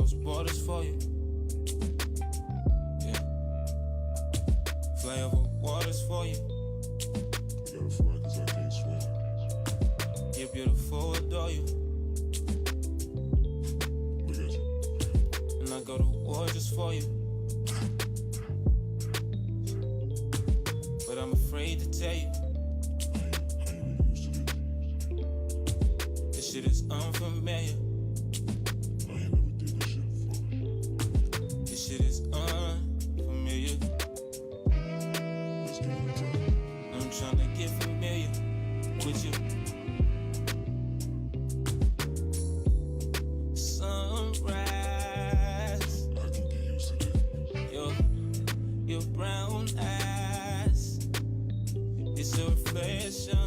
cross borders for you. Yeah. Fly over waters for you. I gotta fly 'cause I can't swim. You're beautiful, adore you. Look at you. And I go to war just for you. But I'm afraid to tell you. I ain't really used to this. This shit is unfamiliar. I ain't never did this shit before. This shit is unfamiliar. Let's give it a try. I'm trying to get familiar with you. Sunrise. I can get used to this. Your brown eyes. It's a reflection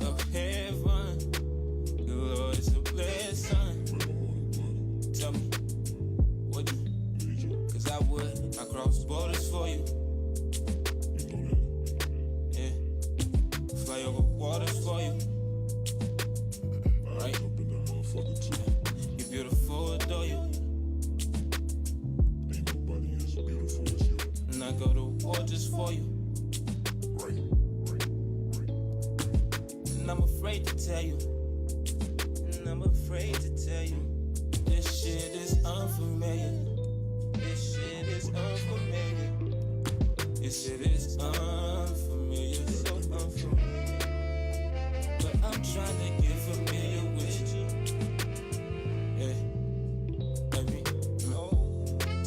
of heaven. The Lord is a blessing. Tell me what you, Need you. 'cause I cross borders for you. You know that. Yeah. Fly over waters for you. I Right. jump in that motherfucker too. You're beautiful, adore you. Ain't nobody as beautiful as you. And I go to war just for you. Right. And I'm afraid to tell you. And I'm afraid to tell you. This shit is unfamiliar. This shit is unfamiliar. This shit is unfamiliar. So unfamiliar. But I'm trying to get familiar with you. Yeah. Baby.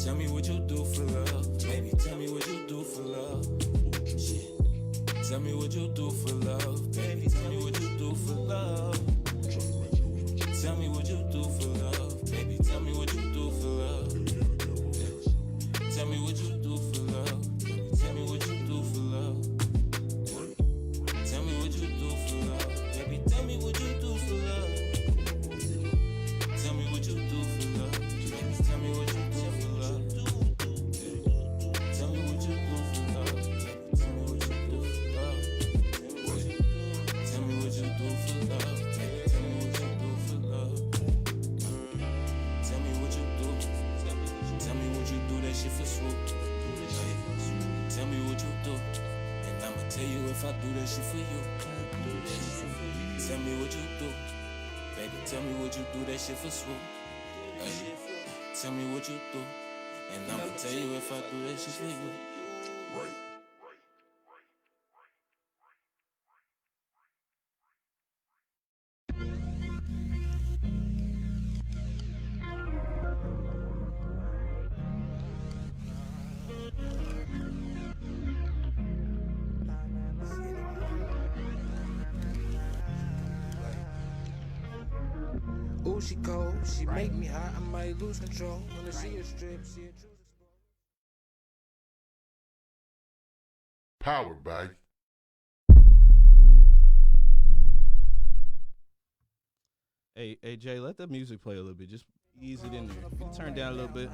Tell me what you do for love. Baby, tell me what you do for love. Shit. Tell me what you do for love. Baby, tell me what you do for love. Tryna match you with you. Tell me what you do for love. Baby, tell me what you do for love. Tell me what you do for love. Baby, tell me what you do for love. Tell me what you do for love. Baby, tell me what you do for love. Tell me what you do for love. Baby, tell me what you do for love. Tell me what you do for love. Baby, tell me what you do for love. Tell me what you do for love. Baby, tell me what you do for love. Tell me what you do. Tell me what you do. That shit for swoop. Tell me what you do, and I'ma tell you if I do that shit for you. Tell me what you do, baby. Tell me what you do. That shit for swoop. Hey. Tell me what you do, and I'ma tell you if I do that shit for you. Right. Ooh, she cold, she make me hot, I might lose control. When I see her strip, see her choose. Power bag. Hey, Jay, let the music play a little bit. Just ease it in there. You can turn down a little bit.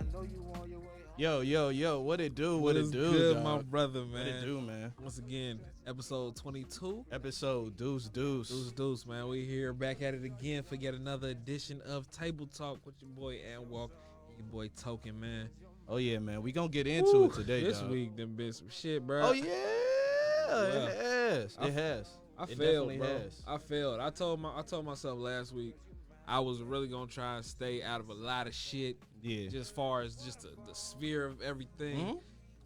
Yo, what it do? What it do, good, dog? my brother, man? What it do, man? Once again, episode 22. Episode Deuce. Deuce, man. We here back at it again for yet another edition of Table Talk with your boy Anwalk, your boy Tokin, man. Oh, yeah, man. We gonna get into it today, This dog. week done been some shit, bro. Oh, yeah. It has. I It has. I It failed, definitely bro. has. I failed. I told myself last week I was really gonna try and stay out of a lot of shit. Yeah. Just far as just the sphere of everything. Mhm.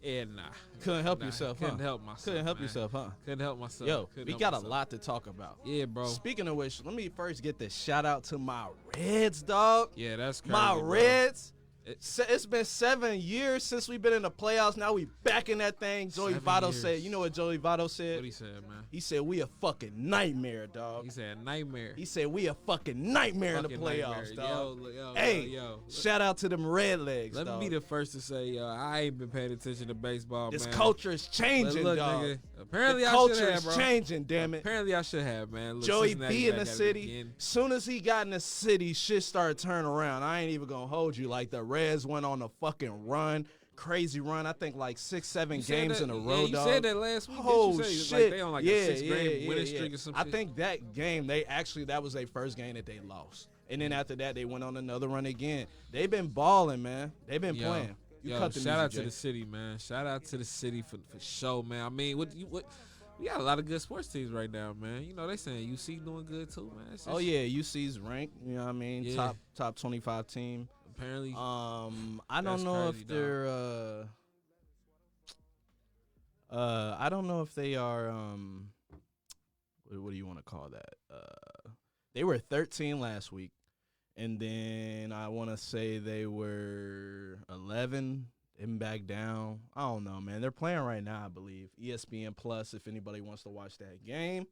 And nah. Couldn't help yourself, huh? Couldn't help myself. Couldn't help man. yourself, huh? Couldn't help myself. Yo, Couldn't we help got myself. a lot to talk about. Yeah, bro. Speaking of which, let me first get the shout out to my Reds, dog. Yeah, that's crazy. My bro. Reds. It's been 7 years since we've been in the playoffs. Now we back in that thing. Joey 7 Votto years. said, you know what Joey Votto said? What he said, man? He said, we a fucking nightmare, dog. He said nightmare. He said, we a fucking nightmare in the Fucking playoffs, nightmare. dog. Yo, Hey, yo. shout out to them red legs, Let dog. me be the first to say, yo, I ain't been paying attention to baseball, This man. culture is changing, Look, dog. nigga, apparently The I culture should have, is bro. changing, damn it. Apparently I should have, man. Look, Joey Cincinnati B in back the at it city. again. Soon as he got in the city, shit started turning around. I ain't even gonna hold you. Like the Reds went on a fucking run, crazy run. I think like 6-7 You said games that- in a yeah, row, you dog. said that last week. Oh didn't you say? shit! Like they on like a 6 game winning streak or some I shit. think that game that was their first game that they lost, And then after that, they went on another run again. They've been balling, man. They've been playing. You cut the shout music, out to Jay. the city, man. Shout out to the city for show, man. I mean, what we got a lot of good sports teams right now, man. You know, they saying UC doing good too, man. It's Oh just- yeah, UC's ranked. You know what I mean? Yeah. Top 25 team. apparently. I don't That's know crazy, if they're. I don't know if they are. What do you want to call that? They were 13 last week, and then I want to say they were 11 and back down. I don't know, man. They're playing right now, I believe. ESPN Plus, if anybody wants to watch that game.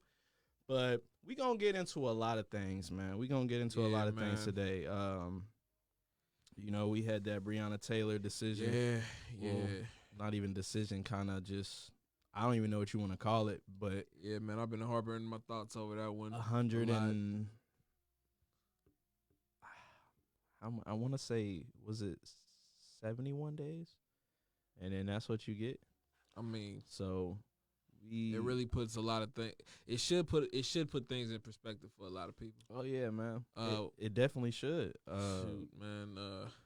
But we gonna get into a lot of things, man. We gonna get into a lot of things today. You know, we had that Breonna Taylor decision. Yeah. Well, not even decision, kind of just. I don't even know what you want to call it, but Yeah, man, I've been harboring my thoughts over that one. 100 a lot. and I want to say, was it 71 days? And then that's what you get. I mean, So it really puts a lot of things. It should put things in perspective for a lot of people. Oh yeah, man. Uh, it definitely should. Shoot, man.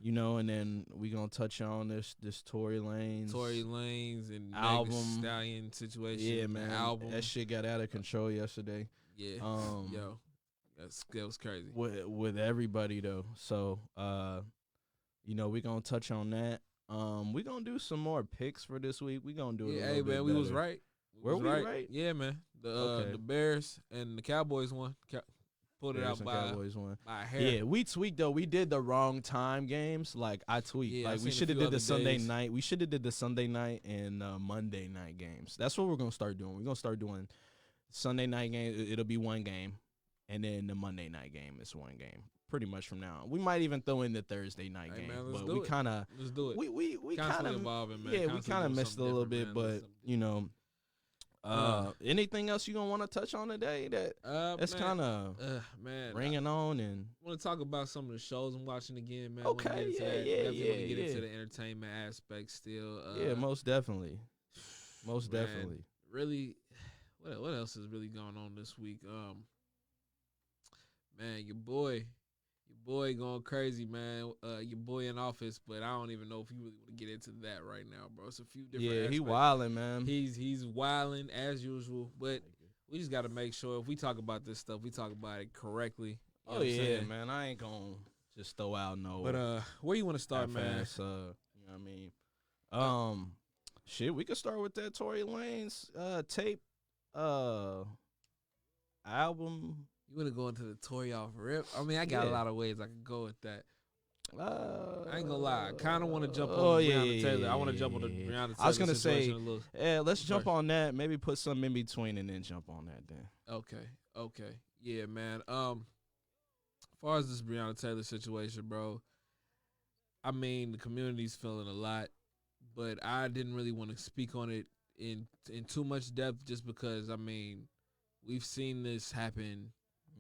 You know, and then we gonna touch on this Tory Lanez Tory Lanez and album. Megan Thee Stallion situation. Yeah, the man. album. That shit got out of control yesterday. Yeah. Um, that was crazy. with everybody though. So you know, we gonna touch on that. We gonna do some more picks for this week. We gonna do it. Yeah, a hey little bit man, we was better. right. Were we right? Yeah, man. The Okay. the Bears and the Cowboys won. Pulled it Bears out and by Cowboys won. a hair. Yeah, we tweaked though. We did the wrong time games. Like I tweaked. Yeah, I like we seen a should have few did the other Sunday days. night. We should have did the Sunday night and Monday night games. That's what we're gonna start doing. We're gonna start doing Sunday night game. It'll be one game, and then the Monday night game is one game. Pretty much from now on. We might even throw in the Thursday night Hey, game, man, let's but do we it. kind of Let's do it. we kind Constantly of evolving, man. yeah, we Constantly kind of doing missed a something little different, bit, man. but you know. Anything else you gonna want to touch on today that's man, kind of man, ringing on and I want to talk about some of the shows I'm watching again, man. Okay, Wanna get into yeah, that. yeah, Definitely want to get yeah, into yeah. the entertainment aspect still. yeah, most definitely, most man, definitely. Really, what else is really going on this week? Man, your boy going crazy, man. Your boy in office, but I don't even know if you really want to get into that right now, bro. It's a few different. Yeah, he aspects. wildin', man. He's wilding as usual, but we just got to make sure if we talk about this stuff, we talk about it correctly. You know Oh what I'm yeah, saying? man. I ain't gonna just throw out no. But where you want to start, man? half-ass, you know what I mean? Shit, we could start with that Tory Lanez tape, album. You want to go into the Tory off rip? I mean, I got a Yeah. lot of ways I could go with that. I ain't gonna lie. I Uh, kind of want to jump on Breonna Taylor. I want to jump on the Breonna Taylor. I was gonna say, situation a little. yeah, let's jump first. on that. Maybe put something in between and then jump on that then. Okay, yeah, man. As far as this Breonna Taylor situation, bro, I mean, the community's feeling a lot, but I didn't really want to speak on it in too much depth, just because I mean, we've seen this happen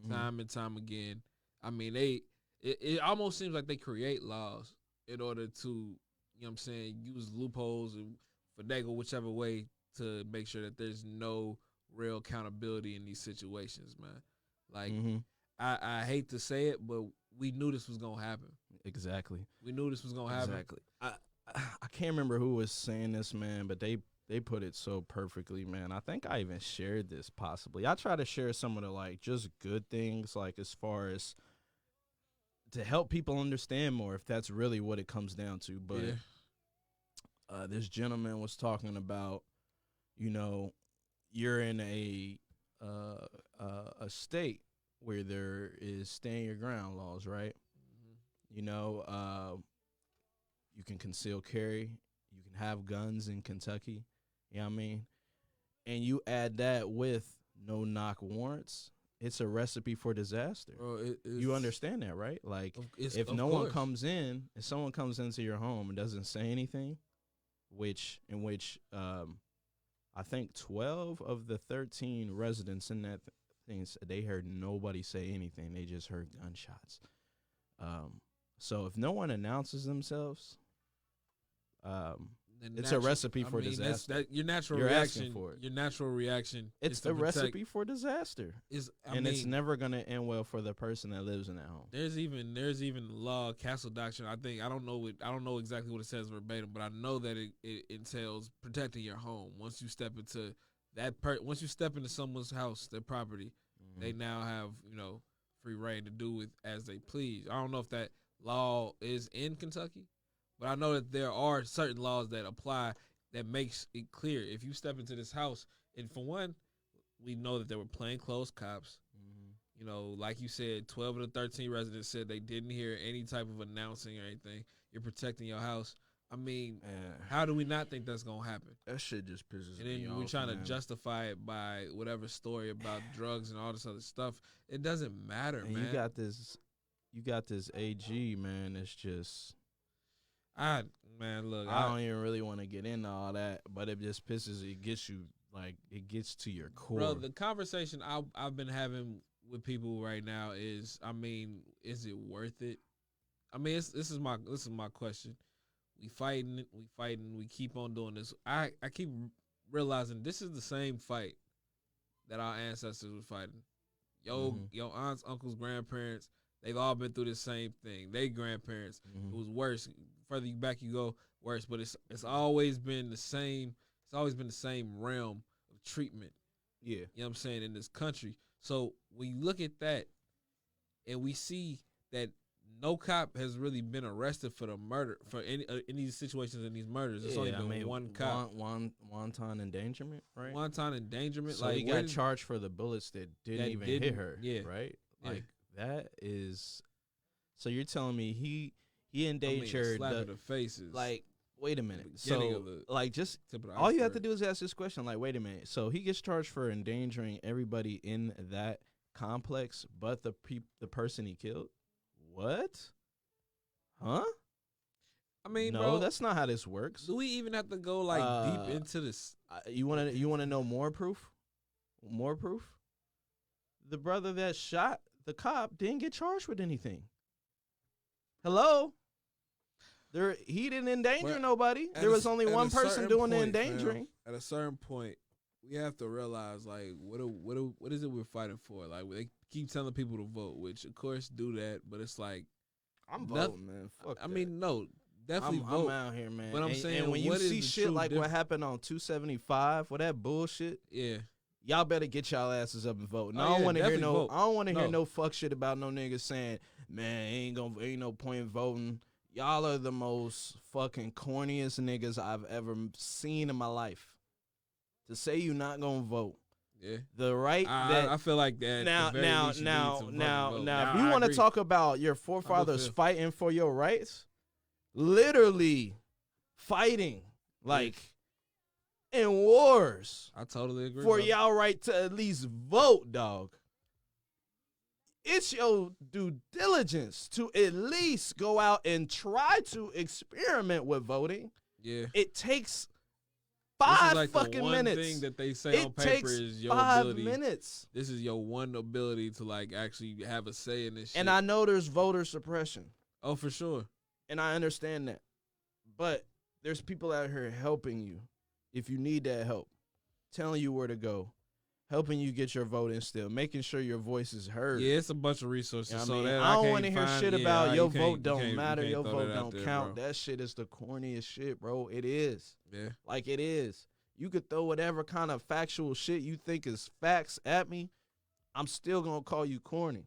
time and time again. I mean, it almost seems like they create laws in order to, you know what I'm saying, use loopholes and finagle whichever way to make sure that there's no real accountability in these situations, man. Like, I hate to say it, but we knew this was gonna happen. Exactly. We knew this was gonna happen. Exactly. I can't remember who was saying this, man, but they put it so perfectly, man. I think I even shared this possibly. I try to share some of the like just good things, like as far as to help people understand more, if that's really what it comes down to. But this gentleman was talking about, you know, you're in a state where there is stand your ground laws, right? You know, you can conceal carry, you can have guns in Kentucky, you know what I mean? And you add that with no knock warrants, it's a recipe for disaster. Bro, You understand that, right? Like, if of no one course. comes in, if someone comes into your home and doesn't say anything, in which I think 12 of the 13 residents in that thing, they heard nobody say anything. They just heard gunshots. So if no one announces themselves, the It's a recipe for that's disaster. that your natural You're asking reaction. for it. Your natural reaction. It's is to the protect- recipe for disaster, Is it's never gonna end well for the person that lives in that home. There's even law, castle doctrine. I don't know exactly what it says verbatim, but I know that it entails protecting your home. Once you step into once you step into someone's house, their property, they now have free reign to do with as they please. I don't know if that law is in Kentucky, but I know that there are certain laws that apply that makes it clear if you step into this house. And for one, we know that there were plainclothes cops. Like you said, 12 of the 13 residents said they didn't hear any type of announcing or anything. You're protecting your house. I mean, how do we not think that's going to happen? That shit just pisses And me then off. we're trying man. to justify it by whatever story about drugs and all this other stuff. It doesn't matter, and man. you got this AG, man. It's just Look, I don't even really want to get into all that, but it just pisses. It gets you it gets to your core. Bro, the conversation I've been having with people right now is, is it worth it? This is my question. We fighting, we keep on doing this. I keep realizing this is the same fight that our ancestors were fighting. Your aunts, uncles, grandparents, they've all been through the same thing. They grandparents, it was worse. Further back you go, worse. But it's always been the same. It's always been the same realm of treatment. Yeah, you know what I'm saying, in this country. So when you look at that, and we see that no cop has really been arrested for the murder for any in these situations, in these murders. It's only been one cop. Wanton endangerment, right? Wanton endangerment. So he got charged for the bullets that didn't even hit her. Yeah, right. Yeah. Like that is. So you're telling me he endangered slap in the faces. Like, wait a minute. beginning So of the like just tip of the all you have to iceberg. do is ask this question. Like, wait a minute. So he gets charged for endangering everybody in that complex, but the person he killed. What? Huh? No, bro, that's not how this works. do we even have to go deep into this? You want to know more proof? More proof? The brother that shot the cop didn't get charged with anything. Hello? He didn't endanger nobody. There was only one person doing the endangering. At a certain point, we have to realize what is it we're fighting for? Like, they keep telling people to vote, which of course do that, but it's like I'm voting, man. Fuck that. No, definitely I'm vote. out here, man. But I'm saying, and when you what is see the shit true like what happened on 275, with that bullshit, Yeah, y'all better get y'all asses up and vote. And Oh, I don't yeah, want to hear definitely vote. I don't want to hear No. no fuck shit about no niggas saying, man, ain't no point in voting. Y'all are the most fucking corniest niggas I've ever seen in my life. To say you not gonna vote. yeah. The right I feel like that. now, at the very least, you need to vote. if you want to talk about your forefathers fighting for your rights, literally fighting in wars I totally agree. for bro. y'all right to at least vote, dog. It's your due diligence to at least go out and try to experiment with voting. Yeah. It takes This 5 is like fucking the one minutes. thing that they say on It paper takes is your 5 ability. minutes. This is your one ability to actually have a say in this shit. And I know there's voter suppression, Oh, for sure. and I understand that. But there's people out here helping you if you need that help, telling you where to go, helping you get your vote in still, making sure your voice is heard. Yeah, it's a bunch of resources. You know what so I mean? that I don't can't want to hear find- shit yeah, about you your can't- vote you don't can't- matter, you your can't throw vote that out don't there, count. bro. That shit is the corniest shit, bro. It is. Yeah. Like, it is. You could throw whatever kind of factual shit you think is facts at me. I'm still going to call you corny.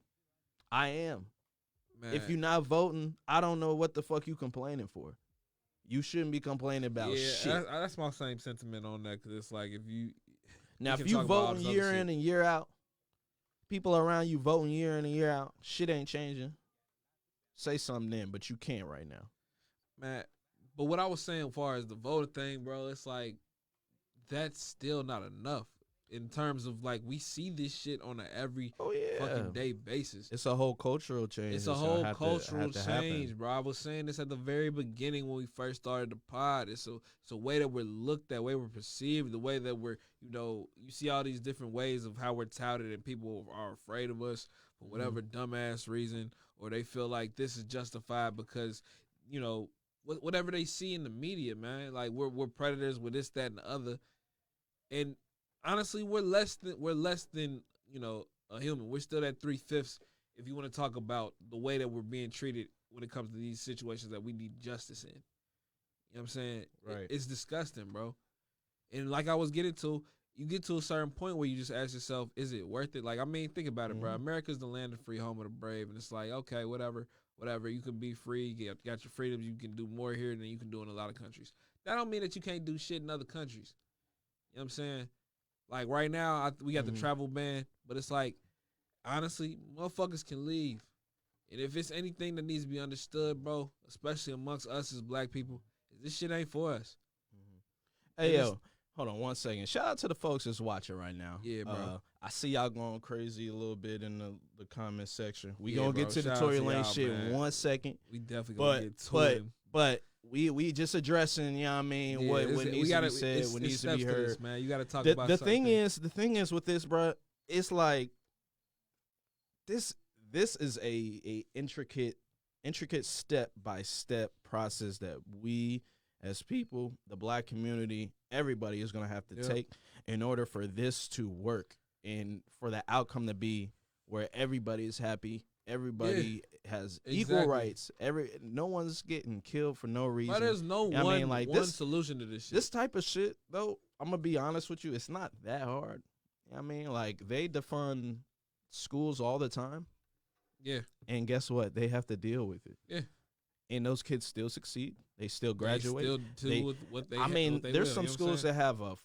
I am. Man. If you're not voting, I don't know what the fuck you complaining for. You shouldn't be complaining about shit. That's my same sentiment on that, because it's like if you Now, we if can you talk about all voting this other year shit. in and year out, people around you voting year in and year out, shit ain't changing. Say something then, but you can't right now. man. But what I was saying, as far as the voter thing, bro, it's like that's still not enough in terms of we see this shit on a every fucking day basis. It's a whole cultural change. It's a that's gonna whole have to cultural happen. change, bro. I was saying this at the very beginning when we first started the pod. It's a way that we're looked at, way we're perceived, the way that we're, you see all these different ways of how we're touted, and people are afraid of us for whatever dumbass reason, or they feel like this is justified because, whatever they see in the media, man. Like we're predators, we're this, that, and the other. And honestly, we're less than a human. We're still at 3/5 if you want to talk about the way that we're being treated when it comes to these situations that we need justice in. You know what I'm saying? Right. It's disgusting, bro. And like I was getting to, you get to a certain point where you just ask yourself, is it worth it? Like, I mean, think about it, bro. America's the land of free, home of the brave. And it's like, okay, whatever. You can be free. You got your freedoms. You can do more here than you can do in a lot of countries. That don't mean that you can't do shit in other countries. You know what I'm saying? Like, right now, we got the travel ban. But it's like, honestly, motherfuckers can leave. And if it's anything that needs to be understood, bro, especially amongst us as black people, this shit ain't for us. Hey, yo, hold on 1 second. Shout out to the folks that's watching right now. Yeah, bro. I see y'all going crazy a little bit in the comment section. We Yeah, gonna bro. get to the Shout out Tory to Lane y'all, shit man. in 1 second. We definitely gonna get to it. But we just addressing, you know what I mean, Yeah, what it's- needs we gotta- to be said, it's- what it's needs to be steps to heard. this, man. You got to talk The about the something. thing is with this, bro, it's like this is a intricate step by step process that we as people, the black community, everybody is going to have to take in order for this to work and for the outcome to be where everybody is happy, everybody has equal exactly. rights, no one's getting killed for no reason. But there's no I one, mean, like, one this- solution to this shit. This type of shit, though, I'm going to be honest with you, it's not that hard. I mean, like, they defund schools all the time. Yeah. And guess what? They have to deal with it. Yeah. And those kids still succeed. They still graduate. They still do with what they I mean, what they there's will, some you know what I'm schools saying? that have a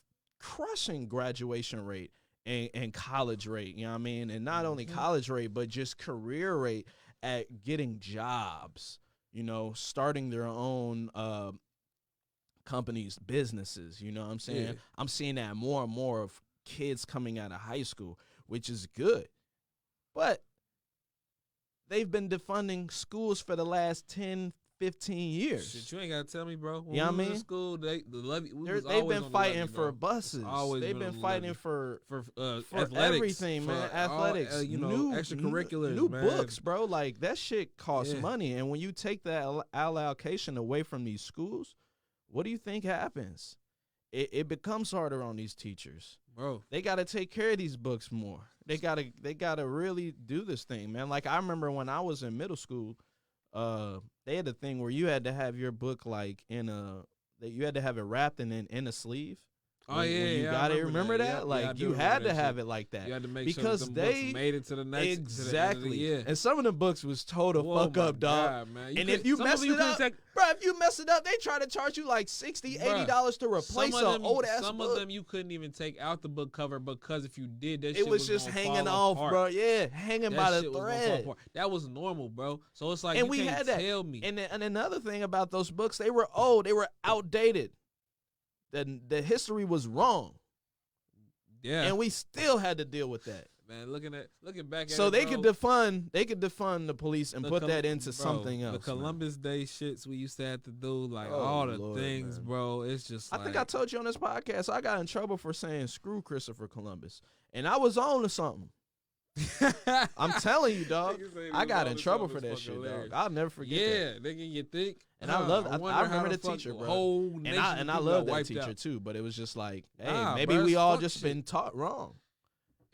crushing graduation rate and college rate, you know what I mean? And not only college rate, but just career rate at getting jobs, starting their own companies, businesses, you know what I'm saying? Yeah. I'm seeing that more and more of kids coming out of high school, which is good. But they've been defunding schools for the last 10, 15 years. Shit, you ain't gotta tell me, bro. When You know we what I was in mean? school, they've They've been fighting for buses. always They've been been on the fighting levy. for for athletics, everything, man. Athletics, extracurriculars, new man. books, bro. Like that shit costs Yeah. money, and when you take that allocation away from these schools, what do you think happens? It becomes harder on these teachers. bro. They got to take care of these books more. They gotta really do this thing, man. Like I remember when I was in middle school, they had a thing where you had to have your book like you had to have it wrapped and then in a sleeve. Oh When you got it, remember that? Yeah, Like I do you remember had to that have shit. it like that. You had to make because sure that them they books made it to the next exactly. To the end of the year. And some of the books was total Whoa, fuck my up, dog. God, man. And if you some of mess you it couldn't up, take- bro, if you mess it up, they try to charge you like $60, $80 to replace an old ass Some book. of them you couldn't even take out the book cover because if you did, that It shit was just gonna hanging fall off, apart. bro. Yeah, hanging That by the shit was gonna fall thread. apart. That was normal, bro. So it's like And you we can't had that. tell me. And another thing about those books, they were old. They were outdated. The history was wrong. Yeah, And we still had to deal with that. man. Looking back at So it, they bro, could defund the police and the put Col- that into bro, something else. The man. Columbus Day shits we used to have to do, like Oh, all the Lord, things, man. bro. It's just I like think I told you on this podcast, I got in trouble for saying screw Christopher Columbus. And I was on to something. I'm telling you, dog. Niggas saying I he got was in on trouble to for something that shit, fucking dog. hilarious. I'll never forget that. Yeah, nigga, you think? And I love. wonder I how remember the fuck teacher, bro. Whole And nation I of and I people love got that wiped teacher out. too. But it was just like, hey, Nah, maybe bro, we it's all fuck just shit. been taught wrong.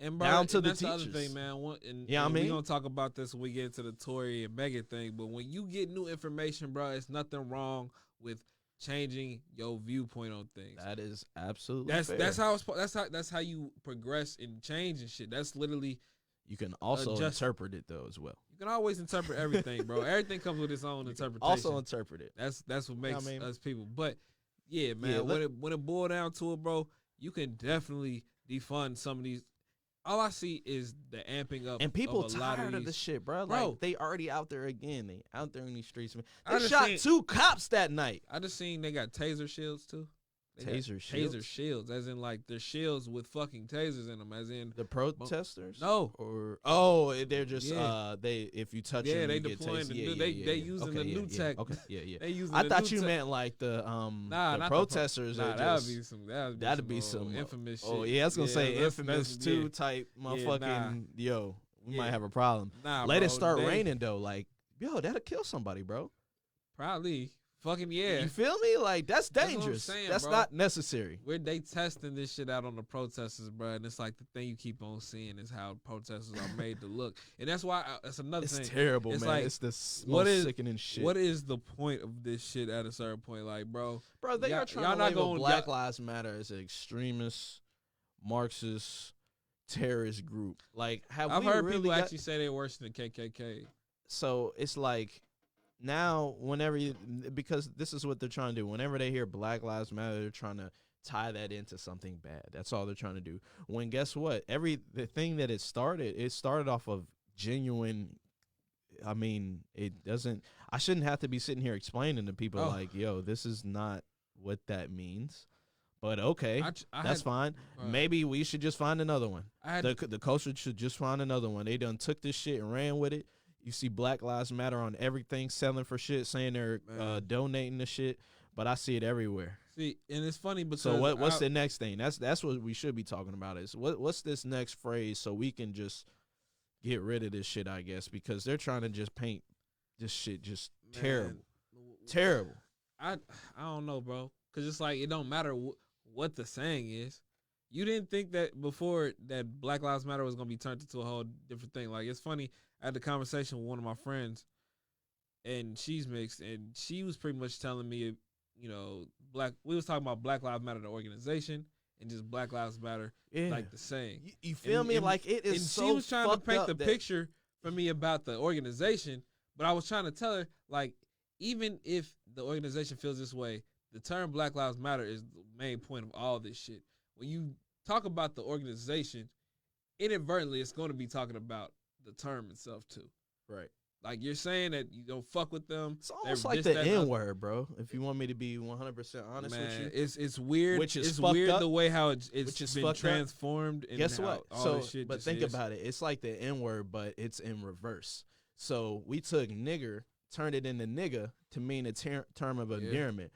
And bro, Down to and the that's the other teachers. thing, man. And Yeah, I we mean? gonna talk about this when we get into the Tory and Megan thing. But when you get new information, bro, it's nothing wrong with changing your viewpoint on things. That is absolutely That's fair. that's how you progress and change and shit. That's literally, You can also Adjust- interpret it though as well. you can always interpret everything, bro. Everything comes with its own interpretation. Also interpret it. That's what makes I mean? us people. But yeah, man, Yeah, when it boil down to it, bro, you can definitely defund some of these. All I see is the amping up, And people of a lot tired of of these. this shit, bro. Bro. Like they already out there again. They out there in these streets. Man. I They just shot seen- 2 cops that night. I just seen they got taser shields too. They got Taser shields? Taser shields, as in like they're shields with fucking tasers in them, as in The protesters? no. Or they're just Yeah. they if you touch Yeah, them, they you get deploying tased. the Yeah, new- yeah, they- yeah, they yeah. using Okay, the yeah, new yeah. tech. Okay, yeah. They using I the thought new you tech. meant like the Nah, not the protesters. Nah, that that just, would be some. That'd that'd be be some infamous shit. Oh yeah, I was gonna say that's- infamous that's- too yeah. type Yeah, motherfucking nah. yo. We might Yeah. have a problem. Nah, Let it bro, start they- raining though. Like yo, that'll kill somebody, bro. Probably. Fucking yeah. You feel me? Like, that's That's what I'm dangerous. saying, That's bro. not necessary. They testing this shit out on the protesters, bro, and it's like the thing you keep on seeing is how protesters are made to look, and that's why that's another It's thing. terrible, It's man. like, It's the what most is- sickening shit. What is the point of this shit at a certain point, like, bro? Bro, they y'all- are trying y'all to not label gonna- Black y'all- Lives Matter as an extremist, Marxist, terrorist group. Like, I've we heard really people got- actually say they're worse than the KKK. So it's like now, whenever because this is what they're trying to do. Whenever they hear Black Lives Matter, they're trying to tie that into something bad. That's all they're trying to do. When guess what? The thing that it started off of genuine. I mean, it doesn't. I shouldn't have to be sitting here explaining to people Oh. like, yo, this is not what that means. But okay, I that's had- fine. uh, Maybe we should just find another one. I had The culture should just find another one. They done took this shit and ran with it. You see Black Lives Matter on everything, selling for shit, saying they're Man. donating the shit, but I see it everywhere. see, and it's funny because So what's the next thing? That's what we should be talking about is what's this next phrase so we can just get rid of this shit, I guess, because they're trying to just paint this shit just terrible. Terrible. I don't know, bro, because it's like it don't matter what the saying is. You didn't think that before that Black Lives Matter was gonna be turned into a whole different thing. Like, it's funny. I had a conversation with one of my friends, and she's mixed, and she was pretty much telling me, you know, we was talking about Black Lives Matter, the organization, and just Black Lives Matter, Yeah. like the saying. You feel And- me? and- Like it is And so she was trying to fucked paint up the that- picture for me about the organization, but I was trying to tell her, like, even if the organization feels this way, the term Black Lives Matter is the main point of all this shit. When you talk about the organization, inadvertently, it's going to be talking about the term itself too. Right. Like, you're saying that you don't fuck with them. It's almost they're like this, the that, N word, bro. If you want me to be 100% honest Man, with you, it's weird. Which is it's fucked weird up. the way how it's Which is been fucked up. transformed. And guess how what? All So, this shit but just think is. about it. It's like the N word, but it's in reverse. So we took nigger, turned it into nigga to mean a term of endearment.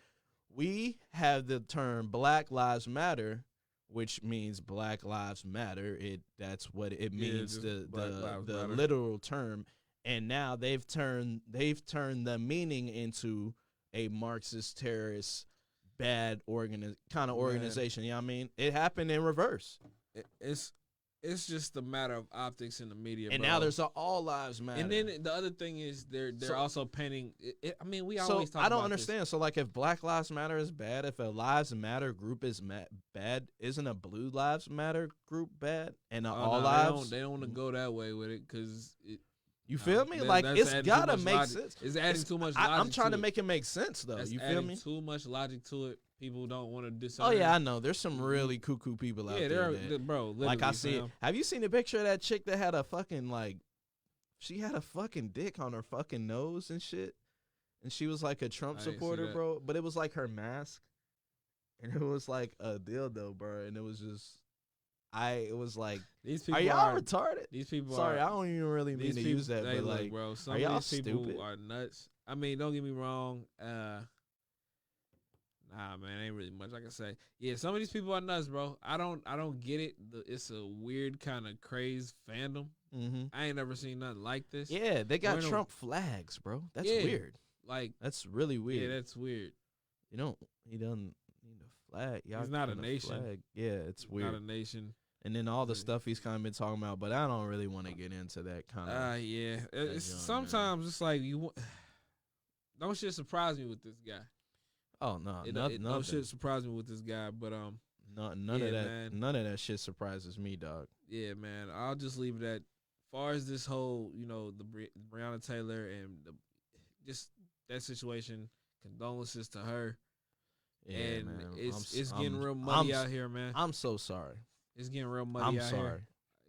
We have the term Black Lives Matter, which means Black Lives Matter. That's what it means. just The Black Lives the Matter. literal term. And now they've turned the meaning into a Marxist terrorist bad kind of organization. You know what I mean? It happened in reverse. It's just a matter of optics in the media. And bro. now there's a all lives matter. And then the other thing is they're So- also painting. I mean, we so always talk. I don't about understand. So like, if Black Lives Matter is bad, if a Lives Matter group is bad, isn't a Blue Lives Matter group bad? And This. all no, lives, They don't want to go that way with it because you feel me? Like, it's gotta make sense. It's adding too much. Logic I'm trying to it. make it make sense though. That's You feel adding me? Too much logic to it. People don't want to discern. Oh yeah, I know. There's some really cuckoo people out yeah, there. they're bro. Like, I literally, see it. fam. Have you seen the picture of that chick that had a fucking she had a fucking dick on her fucking nose and shit, and she was like a Trump I didn't see supporter, that. bro. But it was like her mask, and it was like a dildo, bro. And it was just, it was like, These people are y'all retarded? These people. Sorry, are, I don't even really mean these to people, use that, hey, but look, like, bro, some are of y'all these people stupid? are nuts. I mean, don't get me wrong. Nah, man, ain't really much I can say. Yeah, some of these people are nuts, bro. I don't get it. It's a weird kind of crazy fandom. Mm-hmm. I ain't never seen nothing like this. Yeah, they got We're in a- Trump flags, bro. That's Yeah. weird. Like, That's really weird. yeah, that's weird. He doesn't need a flag. Y'all He's not a got nation. Flag. Yeah, it's Not weird. a nation. And then all the Weird. stuff he's kind of been talking about, but I don't really want to get into that kind of. Yeah. It's young, sometimes it's like don't shit surprise me with this guy. Oh no, Don't nothing. shit surprise me with this guy. But None Yeah, of that. man. None of that shit surprises me, dog. yeah, man. I'll just leave it at. Far as this whole, the Breonna Taylor and just that situation, condolences to her. Yeah, and man. it's getting real muddy out here, man. I'm so sorry. It's getting real muddy I'm out sorry.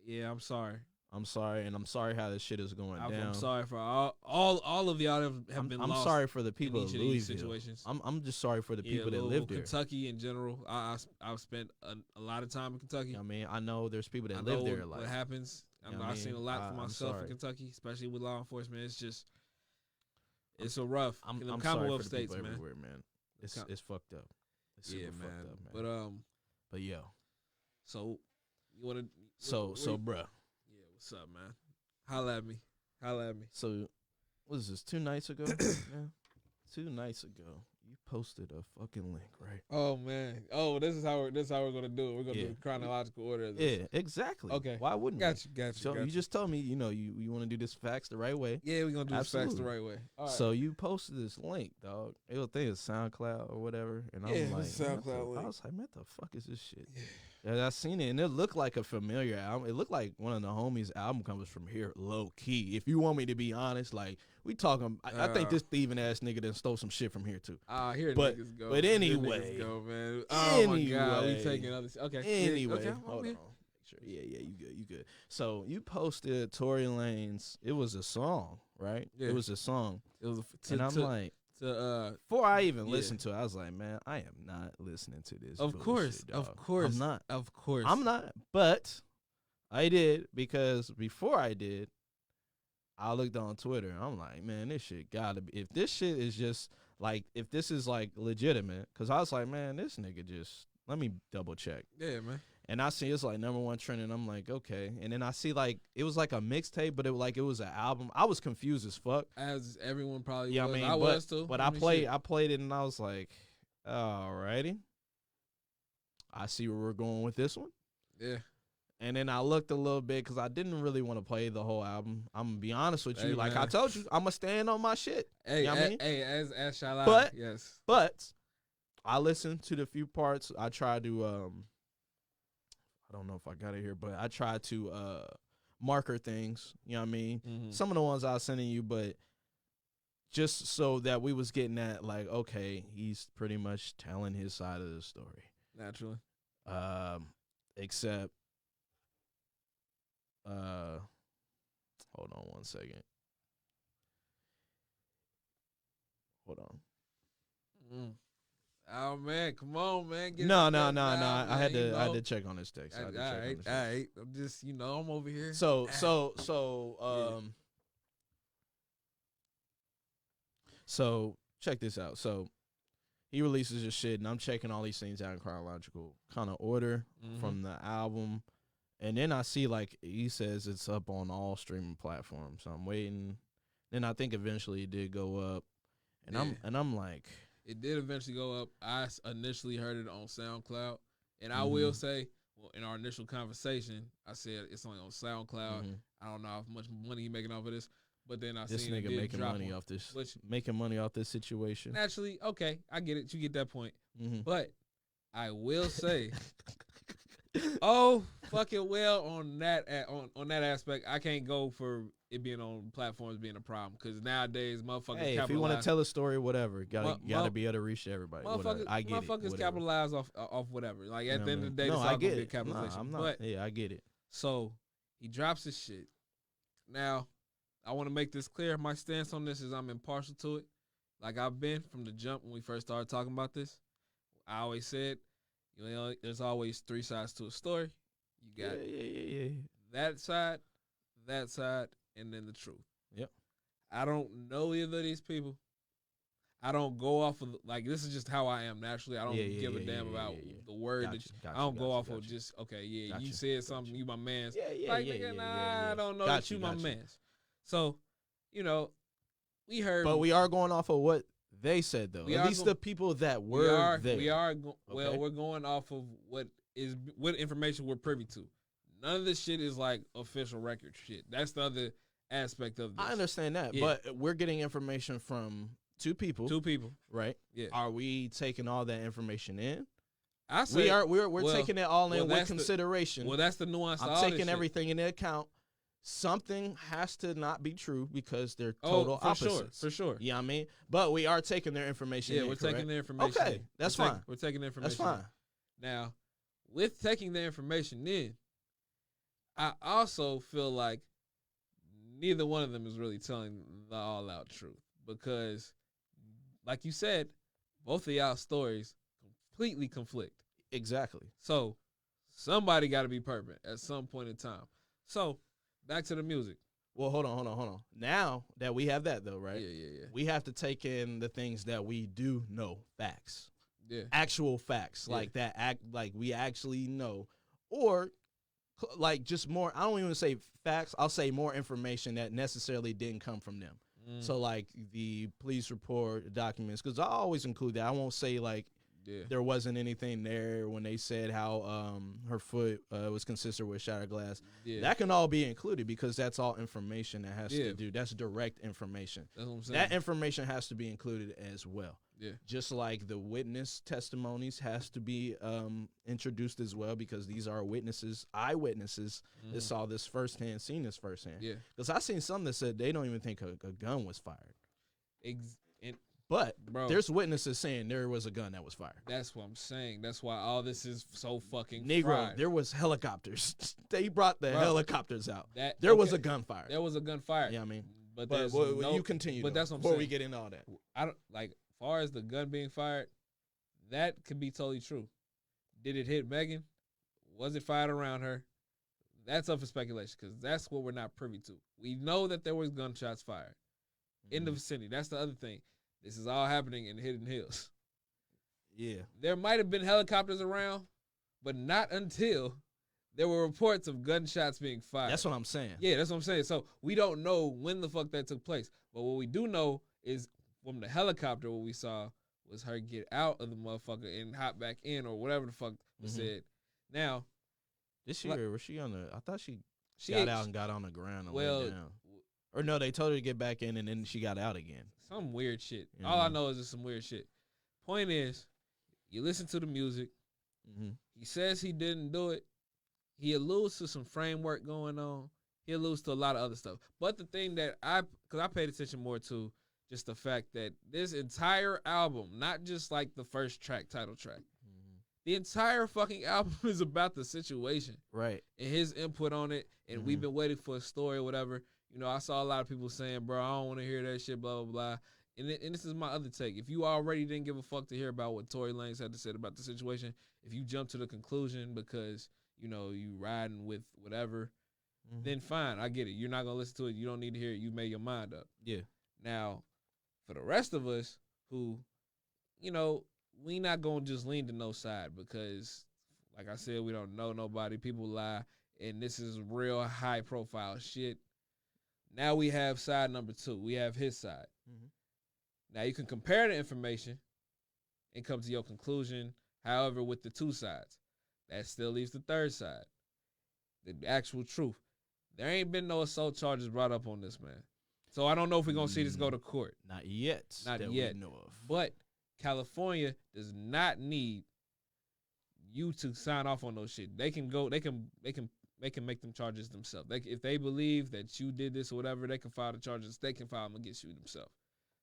here. Yeah, I'm sorry. I'm sorry, and I'm sorry how this shit is going down. I'm sorry for all of y'all that have been I'm lost sorry for the in people each of of these Louisville. situations. I'm just sorry for the Yeah, people that Louisville, live there. Kentucky in general. I've spent a lot of time in Kentucky. I mean, I know there's people I that know live there. what Like, happens. You know what I I've seen a mean? lot for I'm myself in sorry. Kentucky, especially with law enforcement. It's just, it's a rough. I'm in sorry Commonwealth for the states, people man. everywhere, man. It's Com- fucked up. It's Yeah, super man. fucked up, man. But yo, So you want to? so bruh. Yeah, what's up, man? Holla at me. Holla at me. So, what is this? 2 nights ago? Yeah. 2 nights ago, you posted a fucking link, right? Oh man. Oh, this is how we're gonna do it. We're gonna do the chronological order of this. Yeah, exactly. Okay. Why wouldn't Got you. So you just told me, you want to do this facts the right way. Yeah, we're gonna do this facts the Absolutely. right way. All right. So you posted this link, dog. It was think it's SoundCloud or whatever, and Yeah, I'm like, it's SoundCloud man, link. I was like, man, what the fuck is this shit? Yeah, I seen it, and it looked like a familiar album. It looked like one of the homies' album comes from here, low key. If you want me to be honest, like we talking, I think this thieving ass nigga done stole some shit from here too. Here but- niggas go. but Here anyway. niggas go, man. Oh my god, we Anyway. taking other. Okay. Anyway, okay, hold okay. on. Sure. Yeah, you good. So you posted Tory Lanez. It was a song, right? Yeah. It was a song, It was and I'm like, to before I even yeah. listened to it, I was like, man, I am not listening to this. of course, bullshit, dog. of course, I'm not. of course. I'm not. But I did, because before I did, I looked on Twitter. I'm like, man, this shit gotta be. If this shit is just like, if this is like legitimate, because I was like, man, this nigga just. Let me double check. Yeah, man. And I see it's like #1 trending. I'm like, okay. And then I see like it was like a mixtape, but it was an album. I was confused as fuck. As everyone probably Yeah, was. I mean, I was too. But I mean, I played it, and I was like, alrighty. I see where we're going with this one. Yeah. And then I looked a little bit because I didn't really want to play the whole album. I'm gonna be honest with you. Hey, Like man. I told you, I'm gonna stand on my shit. Hey, You know what I mean? hey, as shall I. But- yes. But I listened to the few parts. I tried to I don't know if I got it here, but I tried to marker things. You know what I mean? Mhm. Some of the ones I was sending you, but just so that we was getting at, like, okay, he's pretty much telling his side of the story. Naturally. Except, hold on one second. Hold on. Mm. Oh man, come on, man. Get No. it together, I had man, to, I had to check on this text. I All had to check on right, this all text. right. I'm just, I'm over here. So check this out. So he releases his shit, and I'm checking all these things out in chronological kind of order Mhm. from the album. And then I see, like, he says it's up on all streaming platforms. So I'm waiting. Then I think eventually it did go up. And Yeah. I'm like, It did eventually go up. I initially heard it on SoundCloud, and I Mhm. will say, well, in our initial conversation, I said it's only on SoundCloud. mhm, I don't know how much money he making off of this, but then I this seen it nigga did making drop money on- off this, which making money off this situation. naturally, okay, I get it. You get that point, Mhm. but I will say, oh fucking well on that on that aspect, I can't go for it being on platforms being a problem because nowadays motherfuckers Hey, if you want to capitalize. tell a story, whatever, gotta Mu- be able to reach everybody. Whatever. Motherfuckers, I get it. motherfuckers whatever. capitalize off whatever. Like You at know the what end I of the day, mean? it's No, all I get gonna be it. capitalization. Nah, I'm not. But Yeah, I get it. so he drops his shit. Now, I want to make this clear. My stance on this is I'm impartial to it. Like I've been from the jump when we first started talking about this. I always said, there's always 3 sides to a story. You got Yeah. that side, and then the truth. Yep. I don't know either of these people. I don't go off of this is just how I am naturally. I don't give a damn about the word. I don't go off of just you Gotcha, said something, you my man's. Yeah. I don't know that you my man's. So, we heard, But we are going off of what they said, though. We At are least go- the people that were there. Okay. we're going off of what information we're privy to. None of this shit is like official record shit. That's the other aspect of this. I understand that, Yeah. but we're getting information from 2 people, 2 people. right? Yeah. Are we taking all that information in? I say We're taking it all in with that's consideration. Well, that's the nuance. I'm of all this taking shit. everything into account. Something has to not be true because they're Oh, total for opposites. sure. You know what I mean? But we are taking their information Yeah, in, we're correct? taking their information. Okay, in. that's We're fine. We're taking the information. That's fine. in. Now, with taking the information in, I also feel like neither one of them is really telling the all-out truth because, like you said, both of y'all stories completely conflict. Exactly. So somebody got to be perfect at some point in time. So back to the music. Well, hold on. Now that we have that, though, right? Yeah. We have to take in the things that we do know, facts, Yeah. actual facts, Yeah. like that, like we actually know, or like just more. I don't even say facts. I'll say more information that necessarily didn't come from them. So like the police report documents, because I always include that. I won't say like there wasn't anything there when they said how her foot was consistent with shattered glass. Yeah. That can all be included because that's all information that has to do. That's direct information. That's what I'm saying. That information has to be included as well. Yeah. Just like the witness testimonies has to be introduced as well, because these are witnesses, eyewitnesses that saw this firsthand, seen this firsthand. Yeah. Because I seen some that said they don't even think a gun was fired. But bro, there's witnesses saying there was a gun that was fired. That's what I'm saying. That's why all this is so fucking Negro, fried. there was helicopters. They brought the helicopters out. There was a gun fired. There was a gun fired. Yeah, I mean. But you continue. But that's what I'm before saying. we get into all that. I don't like. As far as the gun being fired, that could be totally true. Did it hit Megan? Was it fired around her? That's up for speculation because that's what we're not privy to. We know that there was gunshots fired in the vicinity. That's the other thing. This is all happening in the Hidden Hills. Yeah. There might have been helicopters around, but not until there were reports of gunshots being fired. That's what I'm saying. Yeah, that's what I'm saying. So we don't know when the fuck that took place. But what we do know is from the helicopter, what we saw was her get out of the motherfucker and hop back in or whatever the fuck was said. Now, was she on the? I thought she got out and got on the ground and laid down. Or no, they told her to get back in and then she got out again. Some weird shit. All I know is just some weird shit. Point is, you listen to the music. He says he didn't do it. He alludes to some framework going on. He alludes to a lot of other stuff. But the thing that because I paid attention more to just the fact that this entire album, not just like the first track, title track, the entire fucking album is about the situation. Right. And his input on it. And we've been waiting for a story or whatever. You know, I saw a lot of people saying, bro, I don't want to hear that shit, blah, blah, blah. And this is my other take. If you already didn't give a fuck to hear about what Tory Lanez had to say about the situation, if you jump to the conclusion because, you know, you riding with whatever, then fine, I get it. You're not going to listen to it. You don't need to hear it. You made your mind up. Yeah. Now, for the rest of us who, you know, we not going to just lean to no side because, like I said, we don't know nobody. People lie, and this is real high-profile shit. Now we have side number 2. We have his side. Now you can compare the information and come to your conclusion, however, with the 2 sides. That still leaves the third side, the actual truth. There ain't been no assault charges brought up on this, man. So I don't know if we're going to see this go to court. Not yet. Not that yet. We know of. But California does not need you to sign off on those shit. They can go, they can make them charges themselves. If they believe that you did this or whatever, they can file the charges. They can file them against you themselves.